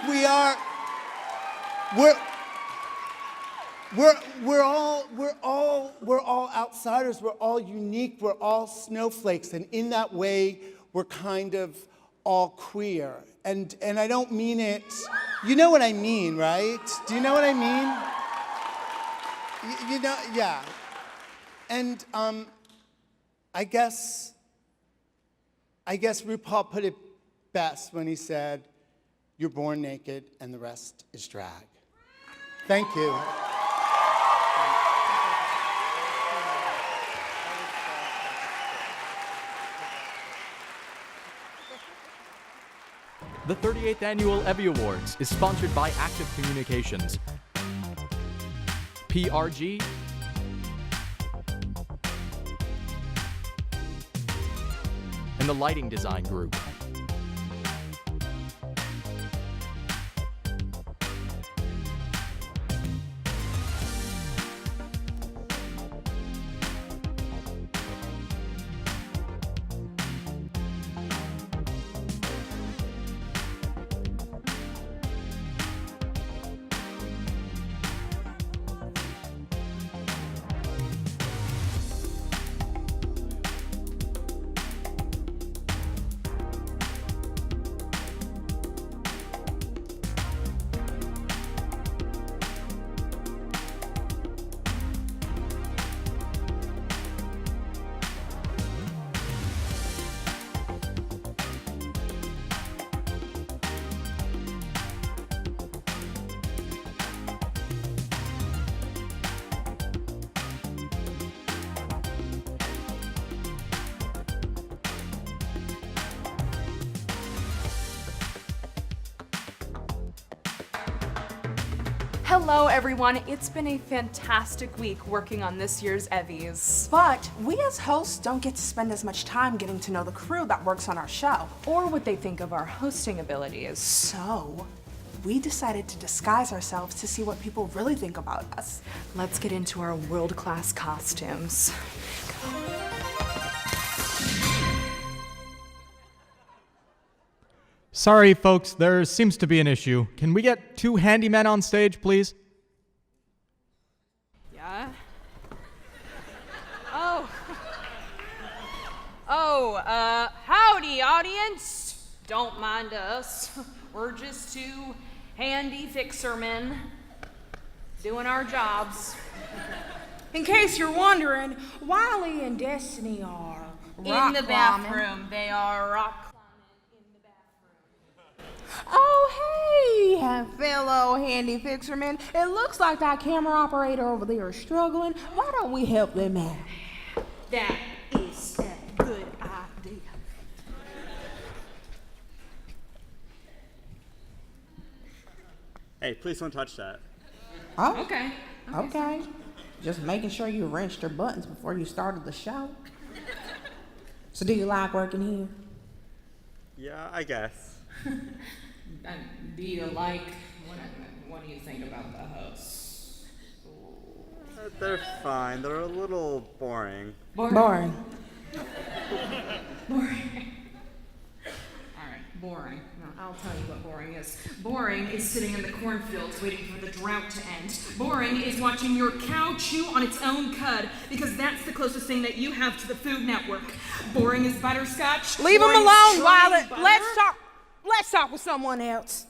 we are. We're all outsiders. We're all unique. We're all snowflakes, and in that way, we're kind of all queer. And I don't mean it. You know what I mean, right? Do you know what I mean? You know, yeah. And I guess RuPaul put it best when he said, "You're born naked, and the rest is drag." Thank you. The 38th Annual EVVY Awards is sponsored by Active Communications, PRG, and the Lighting Design Group. Hello, everyone. It's been a fantastic week working on this year's EVVYs. But we as hosts don't get to spend as much time getting to know the crew that works on our show. Or what they think of our hosting abilities. So, we decided to disguise ourselves to see what people really think about us. Let's get into our world-class costumes. Sorry, folks, there seems to be an issue. Can we get 2 handymen on stage, please? Yeah? Oh. Oh, Howdy, audience. Don't mind us. We're just two handy fixermen doing our jobs. In case you're wondering, Wiley and Destiny are rock In the climbing. bathroom. They are rock Oh, hey, fellow handy fixermen. It looks like that camera operator over there is struggling. Why don't we help them out? That is a good idea. Hey, please don't touch that. Oh, Okay. okay. Just making sure you wrenched your buttons before you started the show. So do you like working here? Yeah, I guess. Do you like, what do you think about the hosts? They're fine. They're a little boring. Boring. Boring. All right, boring. No, I'll tell you what boring is. Boring is sitting in the cornfields waiting for the drought to end. Boring is watching your cow chew on its own cud because that's the closest thing that you have to the Food Network. Boring is butterscotch. Leave him Boring is alone, churning Violet. butter. Let's talk with someone else.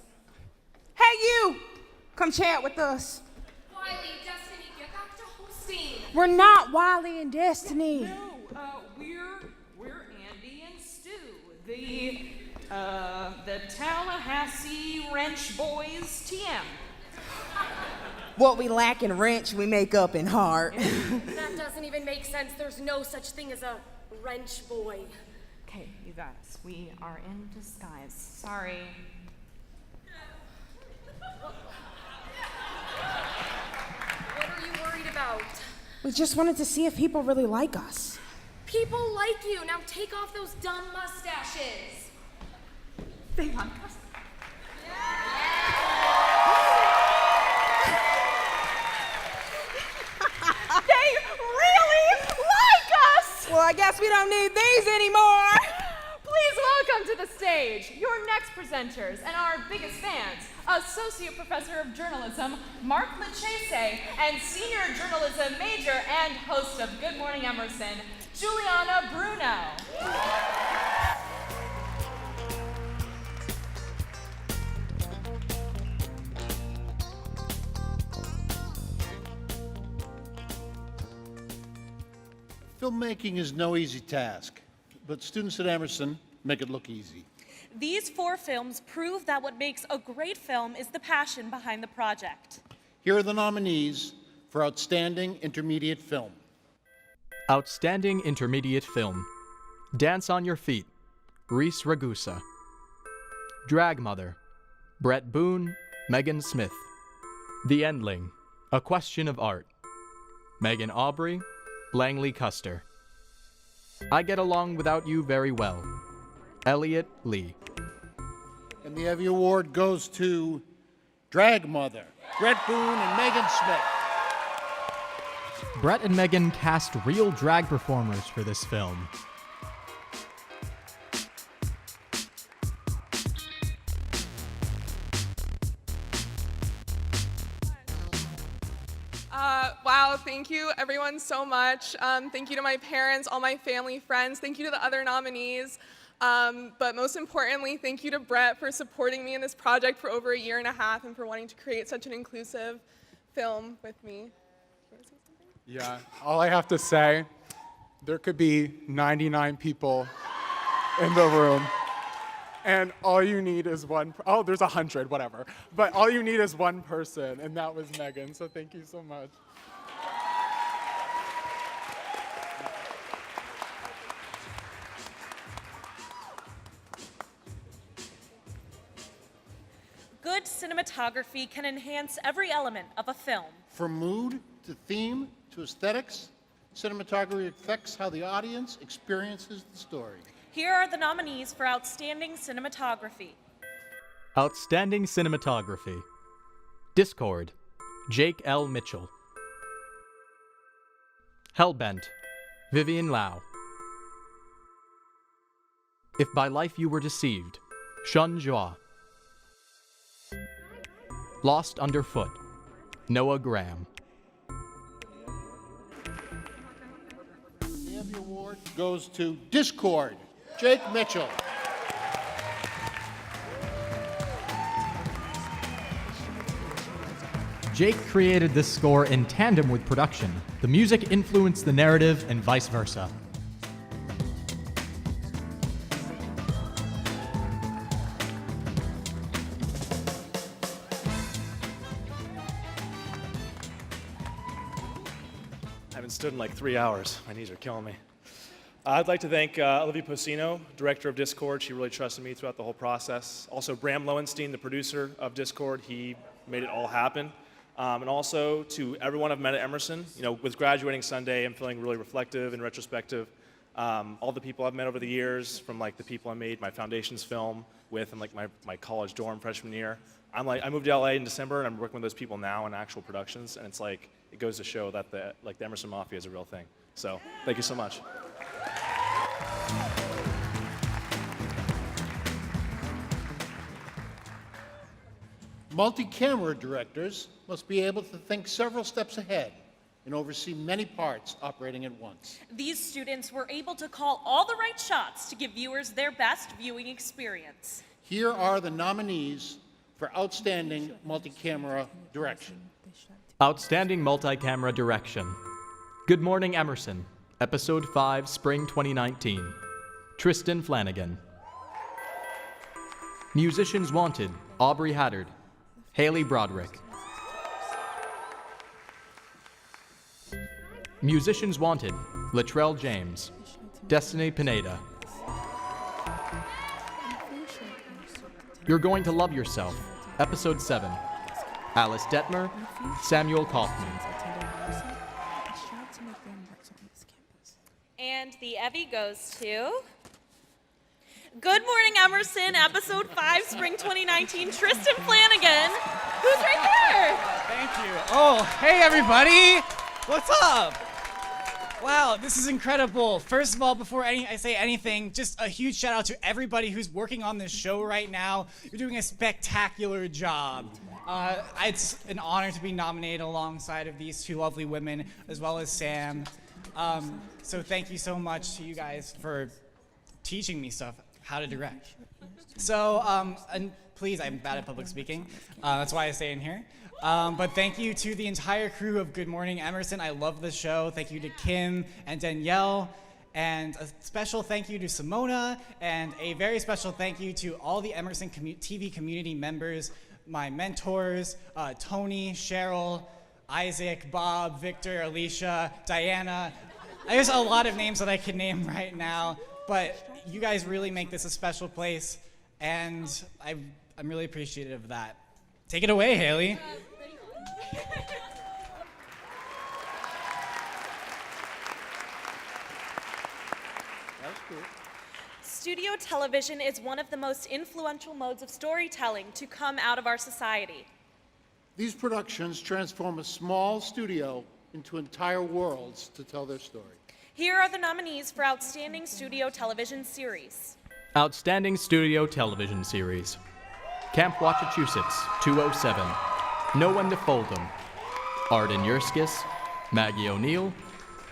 Hey, you! Come chat with us. Wiley, Destiny, get back to hosting. We're not Wiley and Destiny. No, we're Andy and Stu, the Tallahassee Wrench Boys TM. What we lack in wrench, we make up in heart. That doesn't even make sense. There's no such thing as a wrench boy. Okay, you guys, we are in disguise. Sorry. What are you worried about? We just wanted to see if people really like us. People like you. Now take off those dumb mustaches. They like us. They really like us! Well, I guess we don't need these anymore. Please welcome to the stage your next presenters and our biggest fans, Associate Professor of Journalism, Mark Lachese, and Senior Journalism Major and host of Good Morning Emerson, Juliana Bruno. Filmmaking is no easy task, but students at Emerson make it look easy. These 4 films prove that what makes a great film is the passion behind the project. Here are the nominees for Outstanding Intermediate Film. Outstanding Intermediate Film. Dance on Your Feet, Reese Ragusa. Drag Mother, Brett Boone, Megan Smith. The Endling, A Question of Art, Megan Aubrey, Langley Custer. I Get Along Without You Very Well, Elliot Lee. And the EVVY Award goes to Drag Mother, Brett Boone and Megan Smith. Brett and Megan cast real drag performers for this film. Wow, thank you everyone so much. Thank you to my parents, all my family, friends. Thank you to the other nominees. But most importantly, thank you to Brett for supporting me in this project for over 1.5 years and for wanting to create such an inclusive film with me. Yeah, all I have to say, there could be 99 people in the room, and all you need is oh, there's 100, whatever. But all you need is one person, and that was Megan, so thank you so much. Good cinematography can enhance every element of a film. From mood to theme to aesthetics, cinematography affects how the audience experiences the story. Here are the nominees for Outstanding Cinematography. Outstanding Cinematography. Discord, Jake L. Mitchell. Hellbent, Vivian Lau. If by life you were deceived, Shun Jua. Lost Underfoot, Noah Graham. The EVVY Award goes to Discord, Jake Mitchell. Jake created this score in tandem with production. The music influenced the narrative and vice versa. I haven't stood in like 3 hours. My knees are killing me. I'd like to thank Olivia Posino, director of Discord. She really trusted me throughout the whole process. Also, Bram Lowenstein, the producer of Discord. He made it all happen. And also to everyone I've met at Emerson. You know, with graduating Sunday, I'm feeling really reflective and retrospective. All the people I've met over the years, from like the people I made my foundations film with, and like my college dorm freshman year. I moved to LA in December, and I'm working with those people now in actual productions. And it's like, it goes to show that the Emerson Mafia is a real thing. So thank you so much. Multi-camera directors must be able to think several steps ahead and oversee many parts operating at once. These students were able to call all the right shots to give viewers their best viewing experience. Here are the nominees for Outstanding Multi-Camera Direction. Outstanding Multi-Camera Direction. Good Morning Emerson, Episode 5, Spring 2019. Tristan Flanagan. Musicians Wanted, Aubrey Haddard. Haley Broderick. Musicians Wanted, Latrell James. Destiny Pineda. You're Going to Love Yourself, Episode 7. Alice Detmer, Samuel Kaufman. And the EVVY goes to Good Morning Emerson, Episode 5, Spring 2019, Tristan Flanagan, who's right there. Thank you. Oh, hey everybody! What's up? Wow, this is incredible. First of all, before I say anything, just a huge shout out to everybody who's working on this show right now. You're doing a spectacular job. It's an honor to be nominated alongside of these two lovely women, as well as Sam. So thank you so much to you guys for teaching me stuff, how to direct. So, and please, I'm bad at public speaking. That's why I stay in here. But thank you to the entire crew of Good Morning Emerson. I love the show. Thank you to Kim and Danielle. And a special thank you to Simona. And a very special thank you to all the Emerson TV community members, my mentors, Tony, Cheryl, Isaac, Bob, Victor, Alicia, Diana. There's a lot of names that I could name right now, but you guys really make this a special place, and I'm really appreciative of that. Take it away, Haley. That was cool. Studio television is one of the most influential modes of storytelling to come out of our society. These productions transform a small studio into entire worlds to tell their story. Here are the nominees for Outstanding Studio Television Series. Outstanding Studio Television Series. Camp Wachachusetts, 207. No One to Fold 'Em. Arden Yerskis, Maggie O'Neill,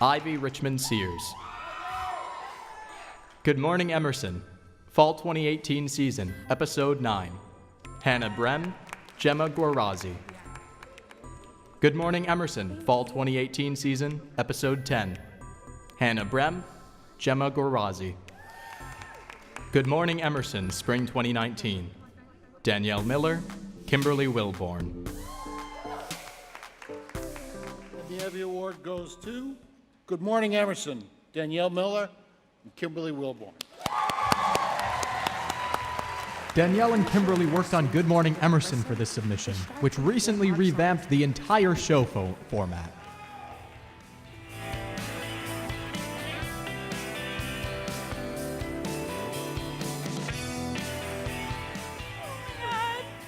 Ivy Richmond Sears. Good Morning Emerson, Fall 2018 Season, Episode 9. Hannah Brem, Gemma Guarazzi. Good Morning Emerson, Fall 2018 Season, Episode 10. Hannah Brem, Gemma Guarazzi. Good Morning Emerson, Spring 2019. Danielle Miller, Kimberly Wilborn. And the EVVY Award goes to Good Morning Emerson, Danielle Miller and Kimberly Wilborn. Danielle and Kimberly worked on Good Morning Emerson for this submission, which recently revamped the entire show format.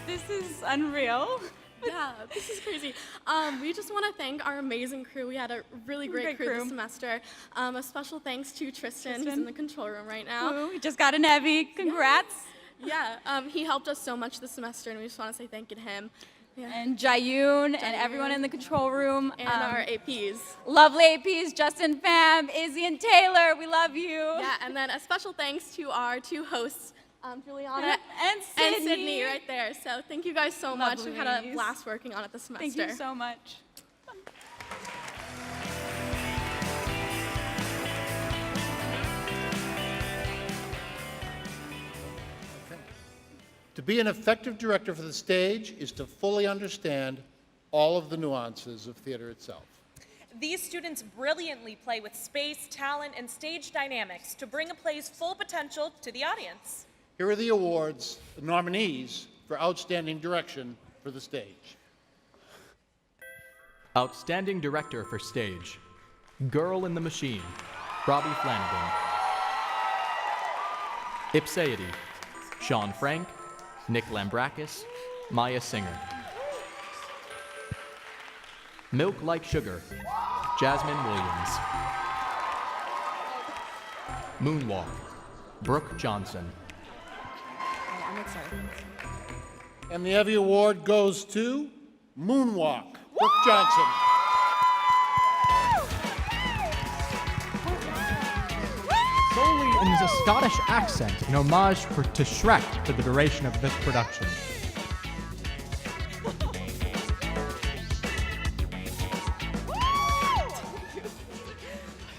This is unreal. Yeah, this is crazy. We just want to thank our amazing crew. We had a really great crew this semester. A special thanks to Tristan. He's in the control room right now. Woo, we just got an EVVY. Congrats. Yeah, he helped us so much this semester, and we just want to say thank you to him. and Jayun, and everyone in the control room. And our APs. Lovely APs, Justin, Pham, Izzy, and Taylor. We love you. Yeah, and then a special thanks to our two hosts, Juliana and Sydney right there. So thank you guys so much. We had a Lovelies. blast working on it this semester. Thank you so much. To be an effective director for the stage is to fully understand all of the nuances of theater itself. These students brilliantly play with space, talent, and stage dynamics to bring a play's full potential to the audience. Here are the awards, the nominees for Outstanding Direction for the stage. Outstanding Director for Stage, Girl in the Machine, Robbie Flanagan. Ipseity, Sean Frank, Nick Lambrakis, Maya Singer. Milk Like Sugar, Jasmine Williams. Moonwalk, Brooke Johnson. I'm excited. And the EVVY Award goes to Moonwalk, Brooke Johnson. Solely in a Scottish accent, in homage to Shrek for the duration of this production.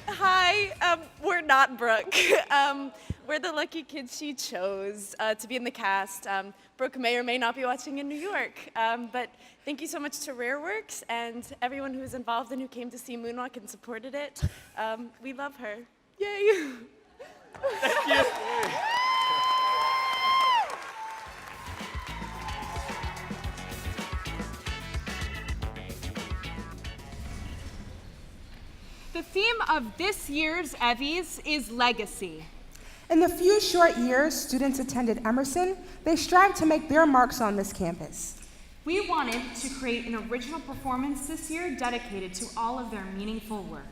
Hi, we're not Brooke. We're the lucky kids she chose to be in the cast. Brooke may or may not be watching in New York, but thank you so much to Rareworks and everyone who was involved and who came to see Moonwalk and supported it. We love her. Yay! Thank you. The theme of this year's EVVYs is legacy. In the few short years students attended Emerson, they strived to make their marks on this campus. We wanted to create an original performance this year dedicated to all of their meaningful work.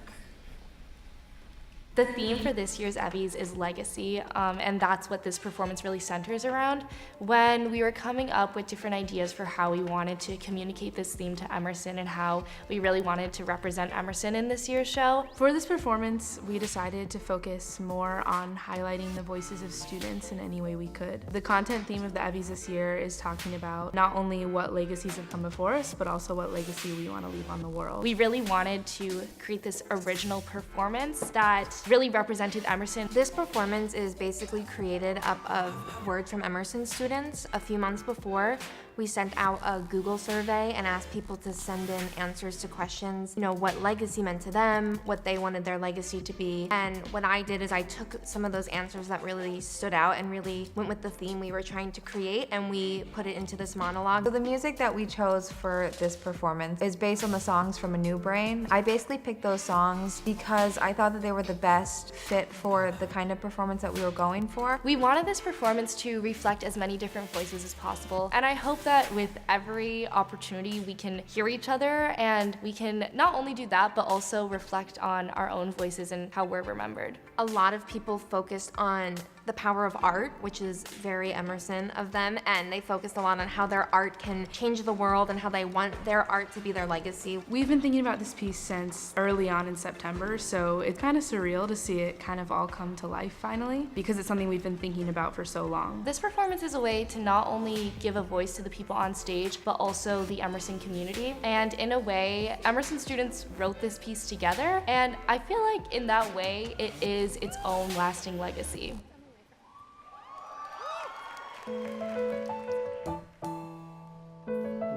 The theme for this year's EVVYs is legacy, and that's what this performance really centers around. When we were coming up with different ideas for how we wanted to communicate this theme to Emerson and how we really wanted to represent Emerson in this year's show. For this performance, we decided to focus more on highlighting the voices of students in any way we could. The content theme of the EVVYs this year is talking about not only what legacies have come before us, but also what legacy we want to leave on the world. We really wanted to create this original performance that really represented Emerson. This performance is basically created up of words from Emerson students. A few months before, we sent out a Google survey and asked people to send in answers to questions, what legacy meant to them, what they wanted their legacy to be. And what I did is I took some of those answers that really stood out and really went with the theme we were trying to create, and we put it into this monologue. So the music that we chose for this performance is based on the songs from A New Brain. I basically picked those songs because I thought that they were the best fit for the kind of performance that we were going for. We wanted this performance to reflect as many different voices as possible, and I hope that with every opportunity we can hear each other and we can not only do that but also reflect on our own voices and how we're remembered. A lot of people focused on the power of art, which is very Emerson of them, and they focused a lot on how their art can change the world and how they want their art to be their legacy. We've been thinking about this piece since early on in September, so it's kind of surreal to see it kind of all come to life finally, because it's something we've been thinking about for so long. This performance is a way to not only give a voice to the people on stage, but also the Emerson community. And in a way, Emerson students wrote this piece together, and I feel like in that way, it is its own lasting legacy.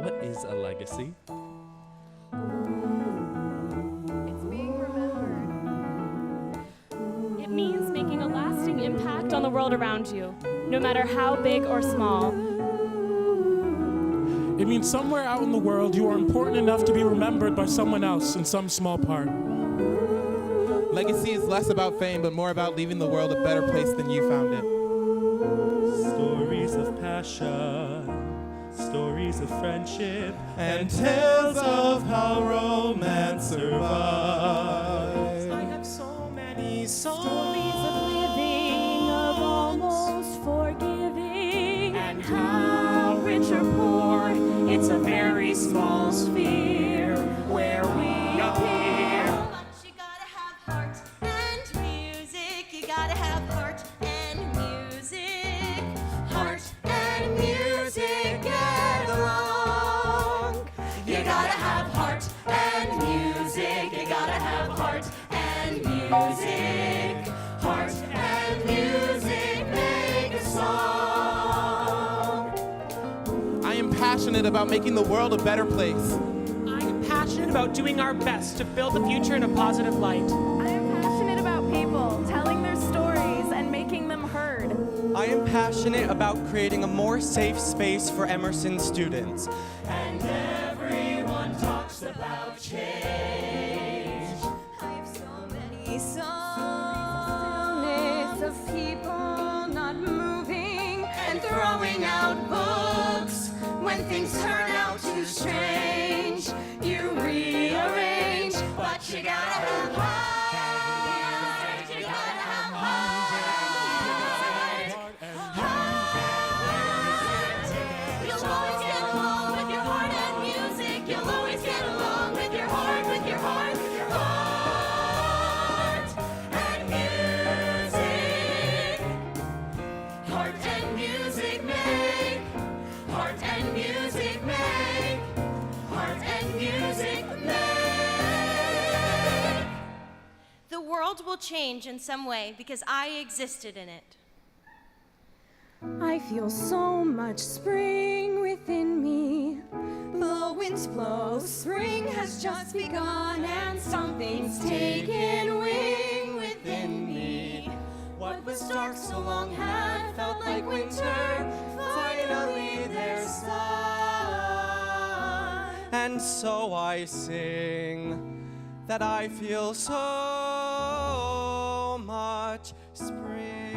What is a legacy? It's being remembered. It means making a lasting impact on the world around you, no matter how big or small. It means somewhere out in the world you are important enough to be remembered by someone else in some small part. Legacy is less about fame, but more about leaving the world a better place than you found it. Stories of passion, stories of friendship, and tales of how romance survives. I have so many stories of living, of almost forgiving, and how rich or poor, it's a very passionate about making the world a better place. I am passionate about doing our best to build the future in a positive light. I am passionate about people telling their stories and making them heard. I am passionate about creating a more safe space for Emerson students. And everyone talks about change. I have so many songs of people not moving and throwing out books when things turn out too strange. You rearrange, but you gotta have heart. You gotta have heart. Heart. You'll always get along with your heart and music. You'll always get along with your heart, with your heart, with your heart and music. Heart and music make. Heart and music make. Heart and music make. The world will change in some way because I existed in it. I feel so much spring within me. The winds blow, spring has just begun, and something's taken wing within me. What was dark so long had felt like winter. Finally there's sun. And so I sing that I feel so much spring.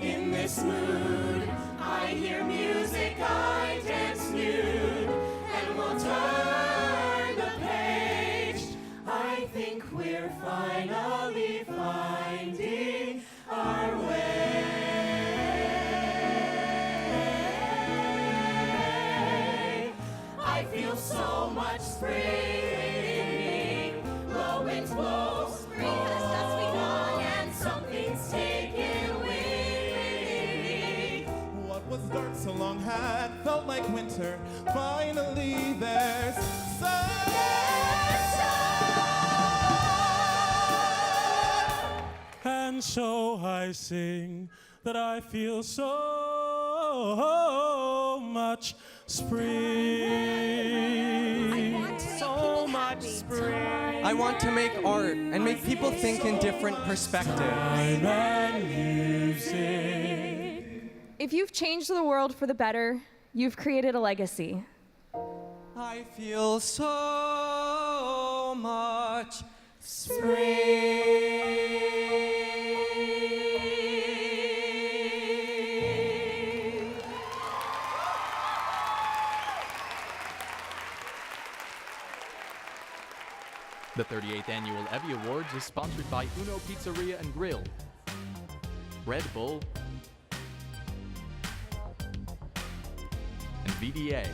In this mood, I hear music, I dance nude, and we'll turn the page. I think we're finally finding our way. I feel so much spring in me. The winds blow, spring has just begun, and something's taken wing. What was dark so long had felt like winter. Finally there's sun. And so I sing that I feel so much spring. So much spring. I want to make art and make people think in different perspectives. Time and music. If you've changed the world for the better, you've created a legacy. I feel so much spring. The 38th Annual EVVY Awards is sponsored by Uno Pizzeria and Grill, Red Bull, and VDA.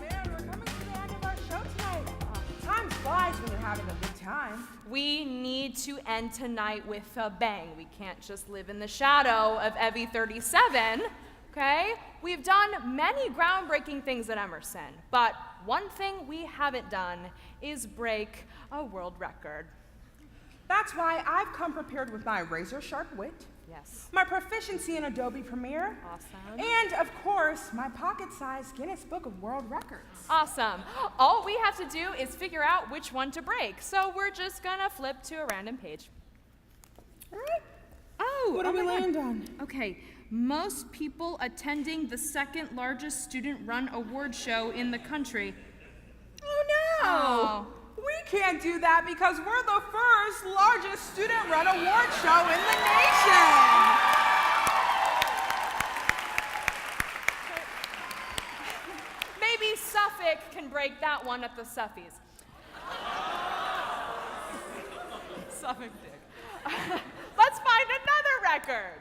Man, we're coming to the end of our show tonight. Time flies when you're having a good time. We need to end tonight with a bang. We can't just live in the shadow of EVVY 37, okay? We've done many groundbreaking things at Emerson, but one thing we haven't done is break a world record. That's why I've come prepared with my razor-sharp wit, yes, my proficiency in Adobe Premiere, awesome, and of course, my pocket-sized Guinness Book of World Records. Awesome. All we have to do is figure out which one to break. So we're just gonna flip to a random page. All right. Oh, What do we land on? Okay. Most people attending the second largest student-run award show in the country. Oh no! Oh. We can't do that because we're the first largest student-run award show in the nation! Maybe Suffolk can break that one at the Suffies. Suffolk did. Let's find another record.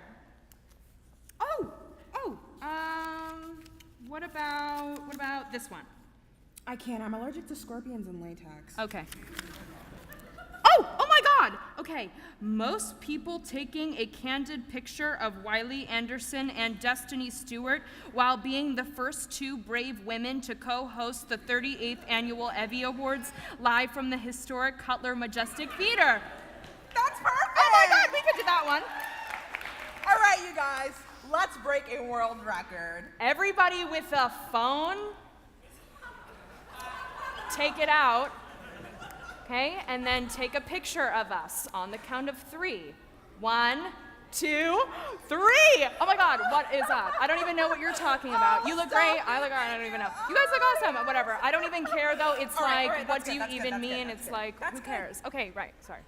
What about this one? I can't. I'm allergic to scorpions and latex. Okay. Oh my God! Okay, most people taking a candid picture of Wiley Anderson and Destiny Stewart while being the first two brave women to co-host the 38th annual EVVY Awards live from the historic Cutler Majestic Theater. That's perfect! Oh my God, we could do that one. All right, you guys, let's break a world record. Everybody with a phone, take it out. Okay, and then take a picture of us on the count of 3. 1, 2, 3! Oh my God, what is up? I don't even know what you're talking about. You look great, I look great, I don't even know. You guys look awesome, whatever. I don't even care though. It's what do you even mean? It's like, who cares? Okay, right, sorry.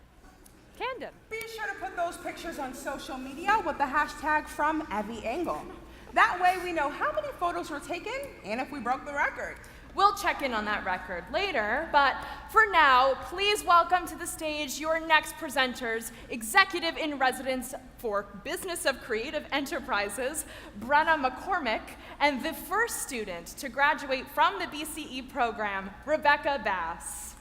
Candid. Be sure to put those pictures on social media with the hashtag #FromEVVYAngle. That way we know how many photos were taken and if we broke the record. We'll check in on that record later, but for now, please welcome to the stage your next presenters, Executive in Residence for Business of Creative Enterprises, Brenna McCormick, and the first student to graduate from the BCE program, Rebecca Bass.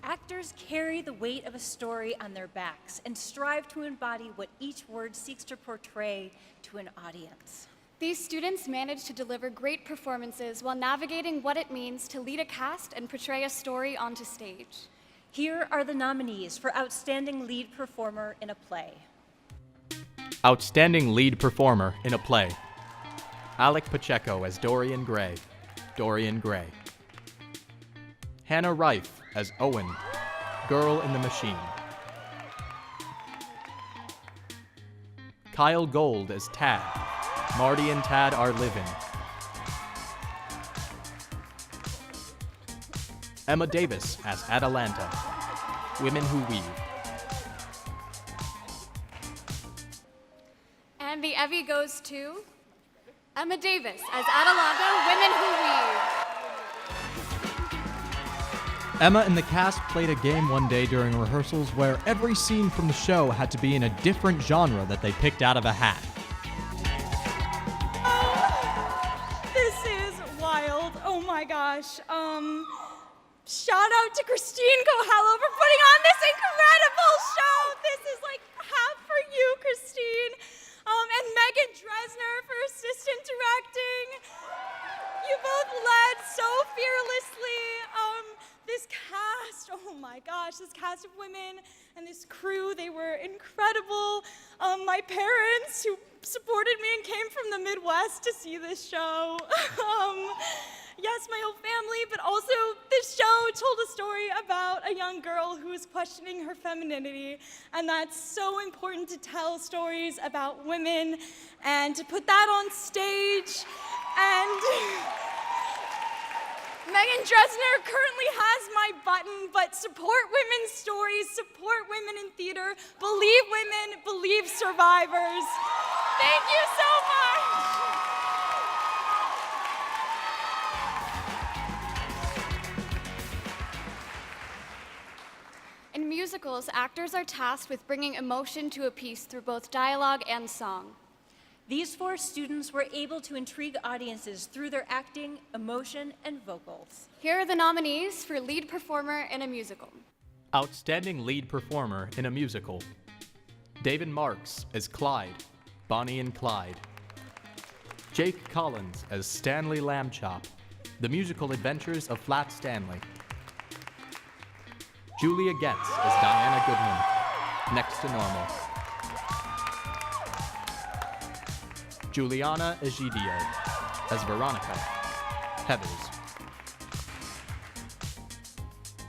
Actors carry the weight of a story on their backs and strive to embody what each word seeks to portray to an audience. These students manage to deliver great performances while navigating what it means to lead a cast and portray a story onto stage. Here are the nominees for Outstanding Lead Performer in a Play. Outstanding Lead Performer in a Play. Alec Pacheco as Dorian Gray, Dorian Gray. Hannah Rife as Owen, Girl in the Machine. Kyle Gold as Tad, Marty and Tad Are Living. Emma Davis as Atalanta, Women Who Weave. And the EVVY goes to Emma Davis as Atalanta, Women Who Weave. Emma and the cast played a game one day during rehearsals where every scene from the show had to be in a different genre that they picked out of a hat. This is wild. Oh my gosh. Shout out to Christine Coelho for putting on this incredible show. This is like half for you, Christine. And Megan Dresner for assistant directing. You both led so fearlessly. This cast, oh my gosh, this cast of women and this crew, they were incredible. My parents who supported me and came from the Midwest to see this show. Yes, my whole family, but also this show told a story about a young girl who is questioning her femininity, and that's so important to tell stories about women and to put that on stage. And Megan Dresner currently has my button, but support women's stories, support women in theater, believe women, believe survivors. Thank you so much. In music musicals, actors are tasked with bringing emotion to a piece through both dialogue and song. These 4 students were able to intrigue audiences through their acting, emotion, and vocals. Here are the nominees for lead performer in a musical. Outstanding lead performer in a musical. David Marks as Clyde, Bonnie and Clyde. Jake Collins as Stanley Lambchop, The Musical Adventures of Flat Stanley. Julia Getz as Diana Goodman, Next to Normal. Juliana Egidio as Veronica, Heathers.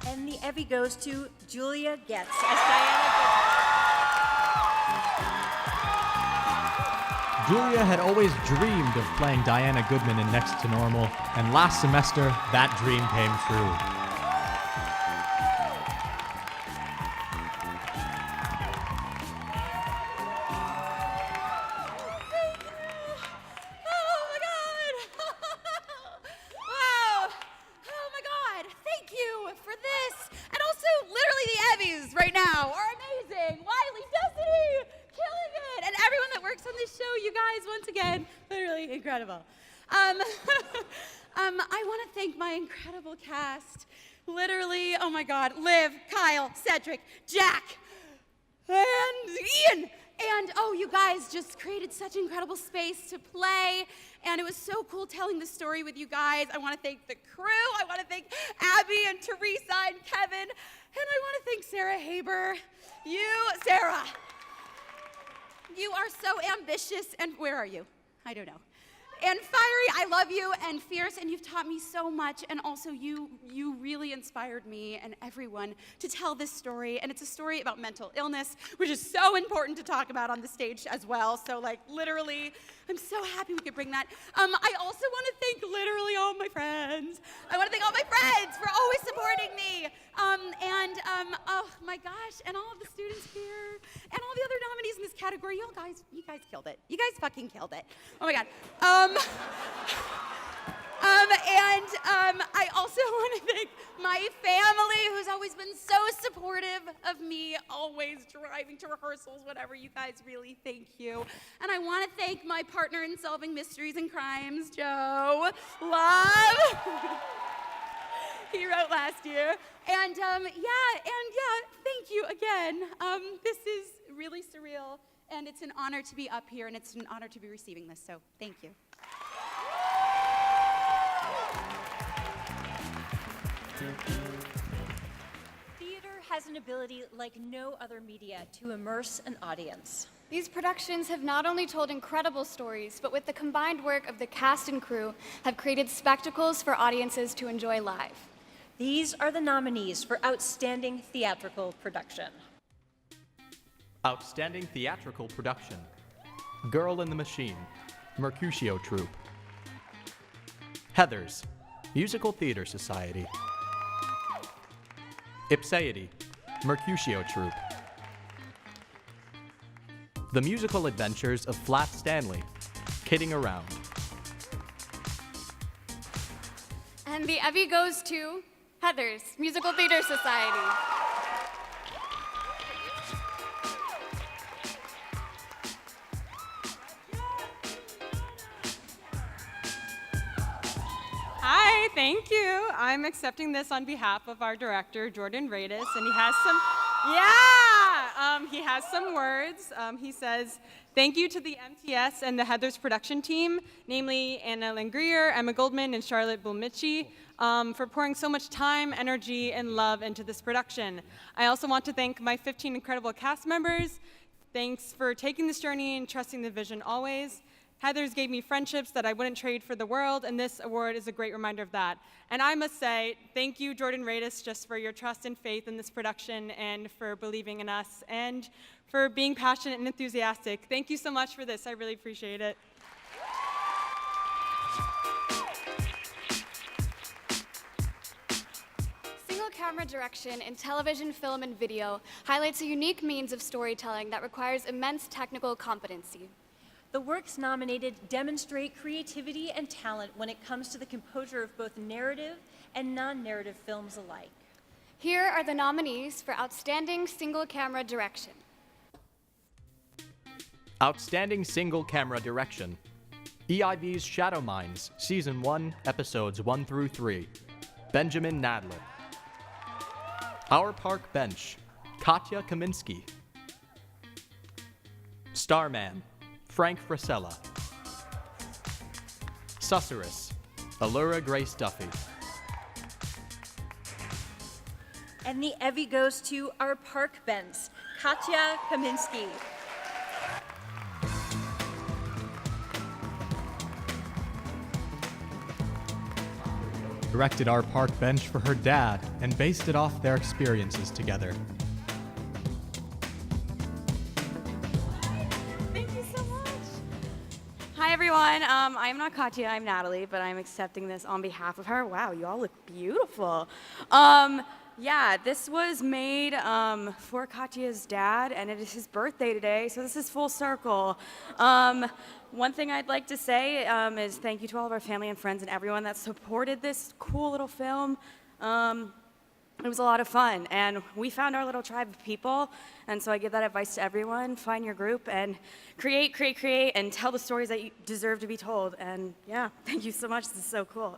And the EVVY goes to Julia Getz as Diana Goodman. Julia had always dreamed of playing Diana Goodman in Next to Normal, and last semester, that dream came true. Incredible. I want to thank my incredible cast. Literally, oh my God, Liv, Kyle, Cedric, Jack, and Ian. And oh, you guys just created such incredible space to play. And it was so cool telling the story with you guys. I want to thank the crew. I want to thank Abby and Teresa and Kevin. And I want to thank Sarah Haber. Sarah, you are so ambitious. And where are you? I don't know. And fiery, I love you, and fierce, and you've taught me so much, and also you really inspired me and everyone to tell this story, and it's a story about mental illness, which is so important to talk about on the stage as well, so like literally, I'm so happy we could bring that. I also want to thank literally all my friends. I want to thank all my friends for always supporting me, oh my gosh, and all of the students here, and all the other nominees in this category. You guys killed it. You guys fucking killed it. Oh my God. I also want to thank my family, who's always been so supportive of me, always driving to rehearsals, whatever. You guys, really, thank you. And I want to thank my partner in solving mysteries and crimes, Joe Love. He wrote last year. And thank you again. This is really surreal, and it's an honor to be up here, and it's an honor to be receiving this, so thank you. Theater has an ability like no other media to immerse an audience. These productions have not only told incredible stories, but with the combined work of the cast and crew, have created spectacles for audiences to enjoy live. These are the nominees for Outstanding Theatrical Production. Outstanding Theatrical Production. Girl in the Machine, Mercutio Troupe. Heathers, Musical Theater Society. Ipseity, Mercutio Troupe. The Musical Adventures of Flat Stanley, Kidding Around. And the EVVY goes to Heathers, Musical Theater Society. Hi, thank you. I'm accepting this on behalf of our director, Jordan Radis, and he has some words. He says, thank you to the MTS and the Heathers production team, namely Anna Langrier, Emma Goldman, and Charlotte Bulmici, for pouring so much time, energy, and love into this production. I also want to thank my 15 incredible cast members. Thanks for taking this journey and trusting the vision always. Heathers gave me friendships that I wouldn't trade for the world, and this award is a great reminder of that. And I must say, thank you, Jordan Radis, just for your trust and faith in this production and for believing in us and for being passionate and enthusiastic. Thank you so much for this. I really appreciate it. Camera direction in television, film, and video highlights a unique means of storytelling that requires immense technical competency. The works nominated demonstrate creativity and talent when it comes to the composure of both narrative and non-narrative films alike. Here are the nominees for Outstanding Single Camera Direction. Outstanding Single Camera Direction. EIVY's Shadow Minds, Season 1, Episodes 1 through 3. Benjamin Nadler. Our Park Bench, Katya Kaminsky. Starman, Frank Frisella. Susurrus, Allura Grace Duffy. And the EVVY goes to Our Park Bench, Katya Kaminsky. Directed Our Park Bench for her dad and based it off their experiences together. Thank you so much. Hi, everyone. I'm not Katya, I'm Natalie, but I'm accepting this on behalf of her. Wow, you all look beautiful. Yeah, this was made for Katya's dad, and it is his birthday today, so this is full circle. One thing I'd like to say is thank you to all of our family and friends and everyone that supported this cool little film. It was a lot of fun, and we found our little tribe of people, and so I give that advice to everyone. Find your group and create, and tell the stories that you deserve to be told. And yeah, thank you so much. This is so cool.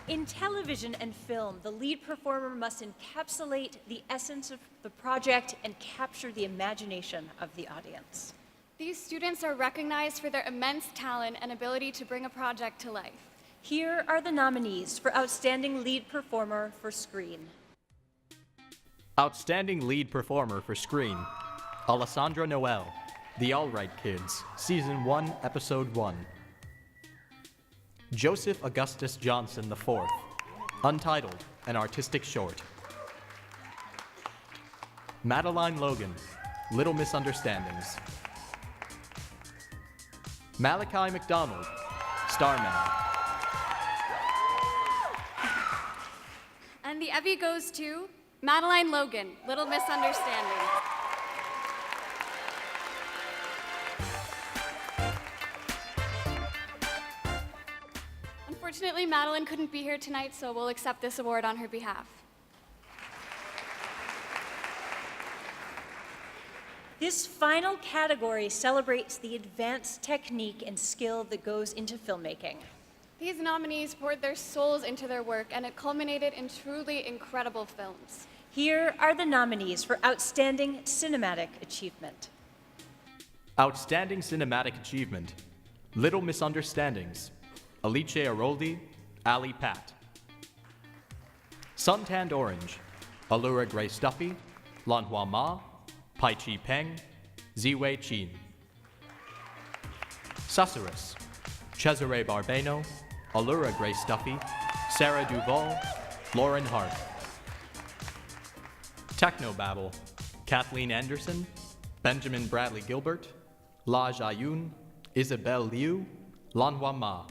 In television and film, the lead performer must encapsulate the essence of the project and capture the imagination of the audience. These students are recognized for their immense talent and ability to bring a project to life. Here are the nominees for Outstanding Lead Performer for Screen. Outstanding Lead Performer for Screen. Alessandra Noel, The Alright Kids, Season 1, Episode 1. Joseph Augustus Johnson IV, Untitled, an artistic short. Madeline Logan, Little Misunderstandings. Malachi McDonald, Starman. And the EVVY goes to Madeline Logan, Little Misunderstanding. Unfortunately, Madeline couldn't be here tonight, so we'll accept this award on her behalf. This final category celebrates the advanced technique and skill that goes into filmmaking. These nominees poured their souls into their work, and it culminated in truly incredible films. Here are the nominees for Outstanding Cinematic Achievement. Outstanding Cinematic Achievement. Little Misunderstandings. Alice Aroldi, Ali Pat. Suntanned Orange. Allura Grace Duffy, Lanhua Ma, Pai Chi Peng, Ziwei Qin. Susurrus, Cesare Barbeno, Allura Grace Duffy, Sarah Duvall, Lauren Hart. Technobabble, Kathleen Anderson, Benjamin Bradley Gilbert, La Jayun, Isabel Liu, Lanhua Ma.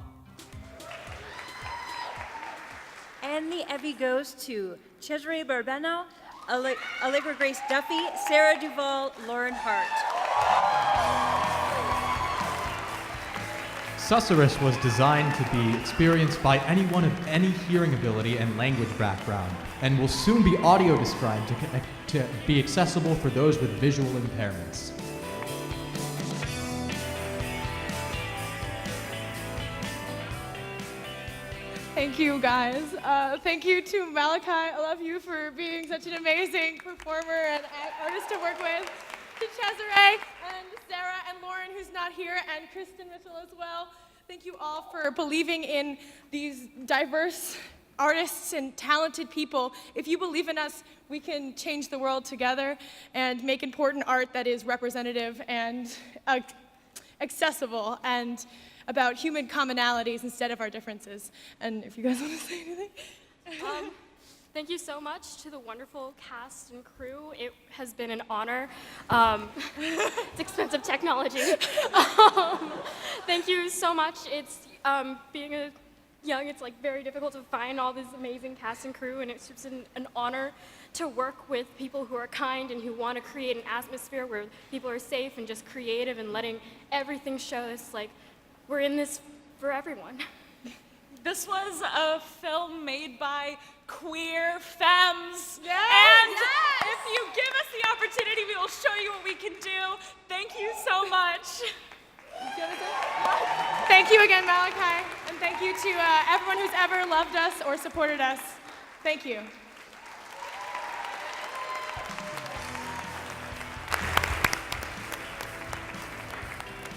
And the EVVY goes to Cesare Barbeno, Allegra Grace Duffy, Sarah Duvall, Lauren Hart. Susurrus was designed to be experienced by anyone of any hearing ability and language background, and will soon be audio described to be accessible for those with visual impairments. Thank you, guys. Thank you to Malachi. I love you for being such an amazing performer and artist to work with. To Cesare and Sarah and Lauren, who's not here, and Kristen Mitchell as well. Thank you all for believing in these diverse artists and talented people. If you believe in us, we can change the world together and make important art that is representative and accessible and about human commonalities instead of our differences. And if you guys want to say anything. Thank you so much to the wonderful cast and crew. It has been an honor. It's expensive technology. Thank you so much. It's being a young, it's like very difficult to find all this amazing cast and crew, and it's just an honor to work with people who are kind and who want to create an atmosphere where people are safe and just creative and letting everything show us like we're in this for everyone. This was a film made by queer femmes. Yes! And Yes! if you give us the opportunity, we will show you what we can do. Thank you so much. Thank you again, Malachi. And thank you to everyone who's ever loved us or supported us. Thank you.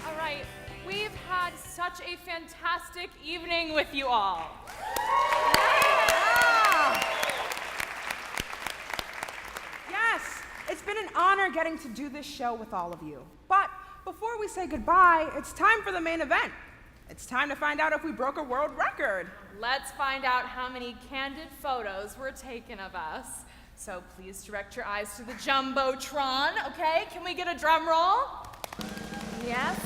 All right, we've had such a fantastic evening with you all. Yes, it's been an honor getting to do this show with all of you. But before we say goodbye, it's time for the main event. It's time to find out if we broke a world record. Let's find out how many candid photos were taken of us. So please direct your eyes to the Jumbotron, okay? Can we get a drum roll? Yes.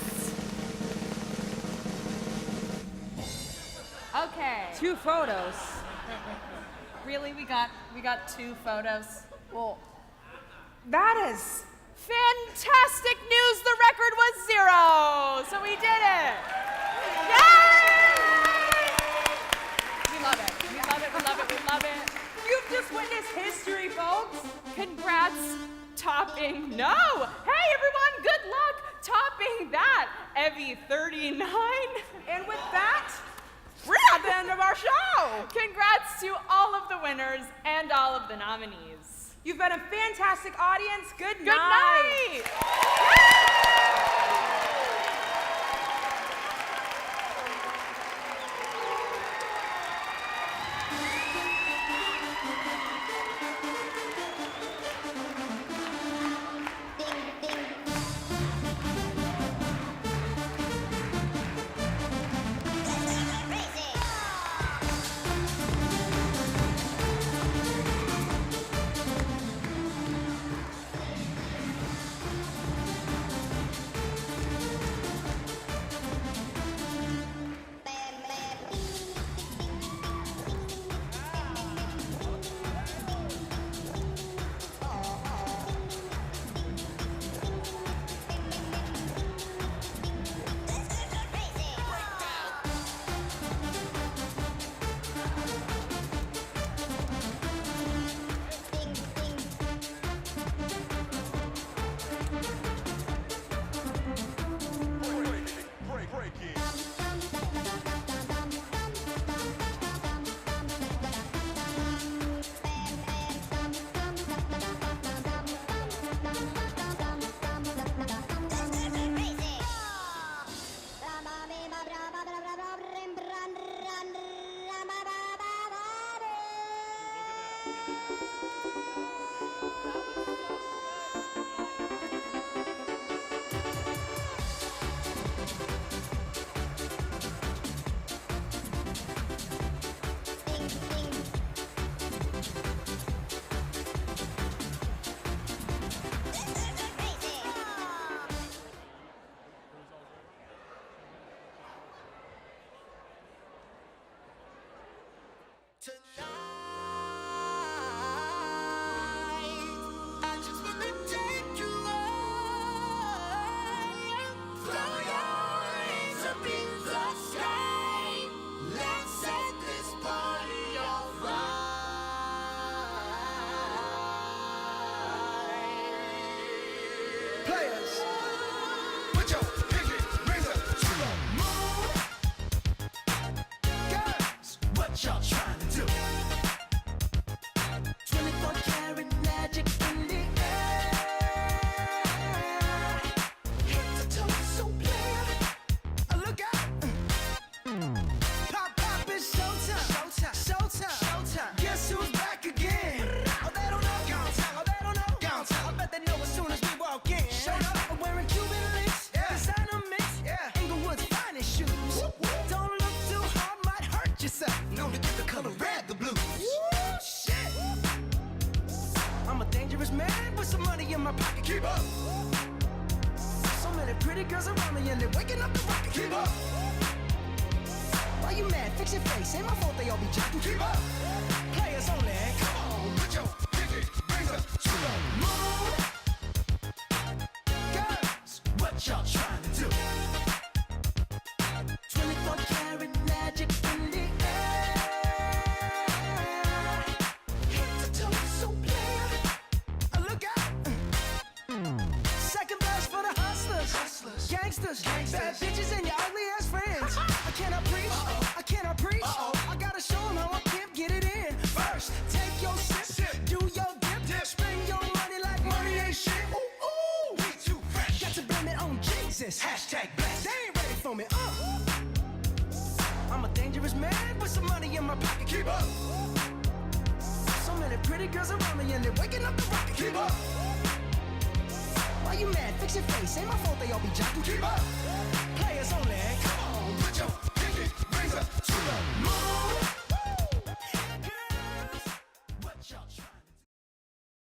Okay. 2 photos. Really, we got 2 photos? Well, that is fantastic news. The record was 0. So we did it. Yay! We love it. We love it. We love it. We love it. You've just witnessed history, folks. Congrats, topping. No! Hey, everyone, good luck topping that. EVVY 39. And with that, we're at the end of our show. Congrats to all of the winners and all of the nominees. You've been a fantastic audience. Good Good night. What y'all trying to do? 24 karat gangsters. Bad bitches and your ugly ass friends. I cannot preach. I cannot preach. I gotta show them how I pimp get it in. First, take your sip, do your dip, spend your money like money ain't shit. Ooh, ooh, we too fresh. Got to blame it on Jesus. Hashtag blessed. They ain't ready for me. I'm a dangerous man with some money in my pocket. Keep up. So many pretty girls around me and they're waking up the rocket. Keep up. Why you mad? Fix your face. Ain't my fault they all be jocking. Keep up. Players only.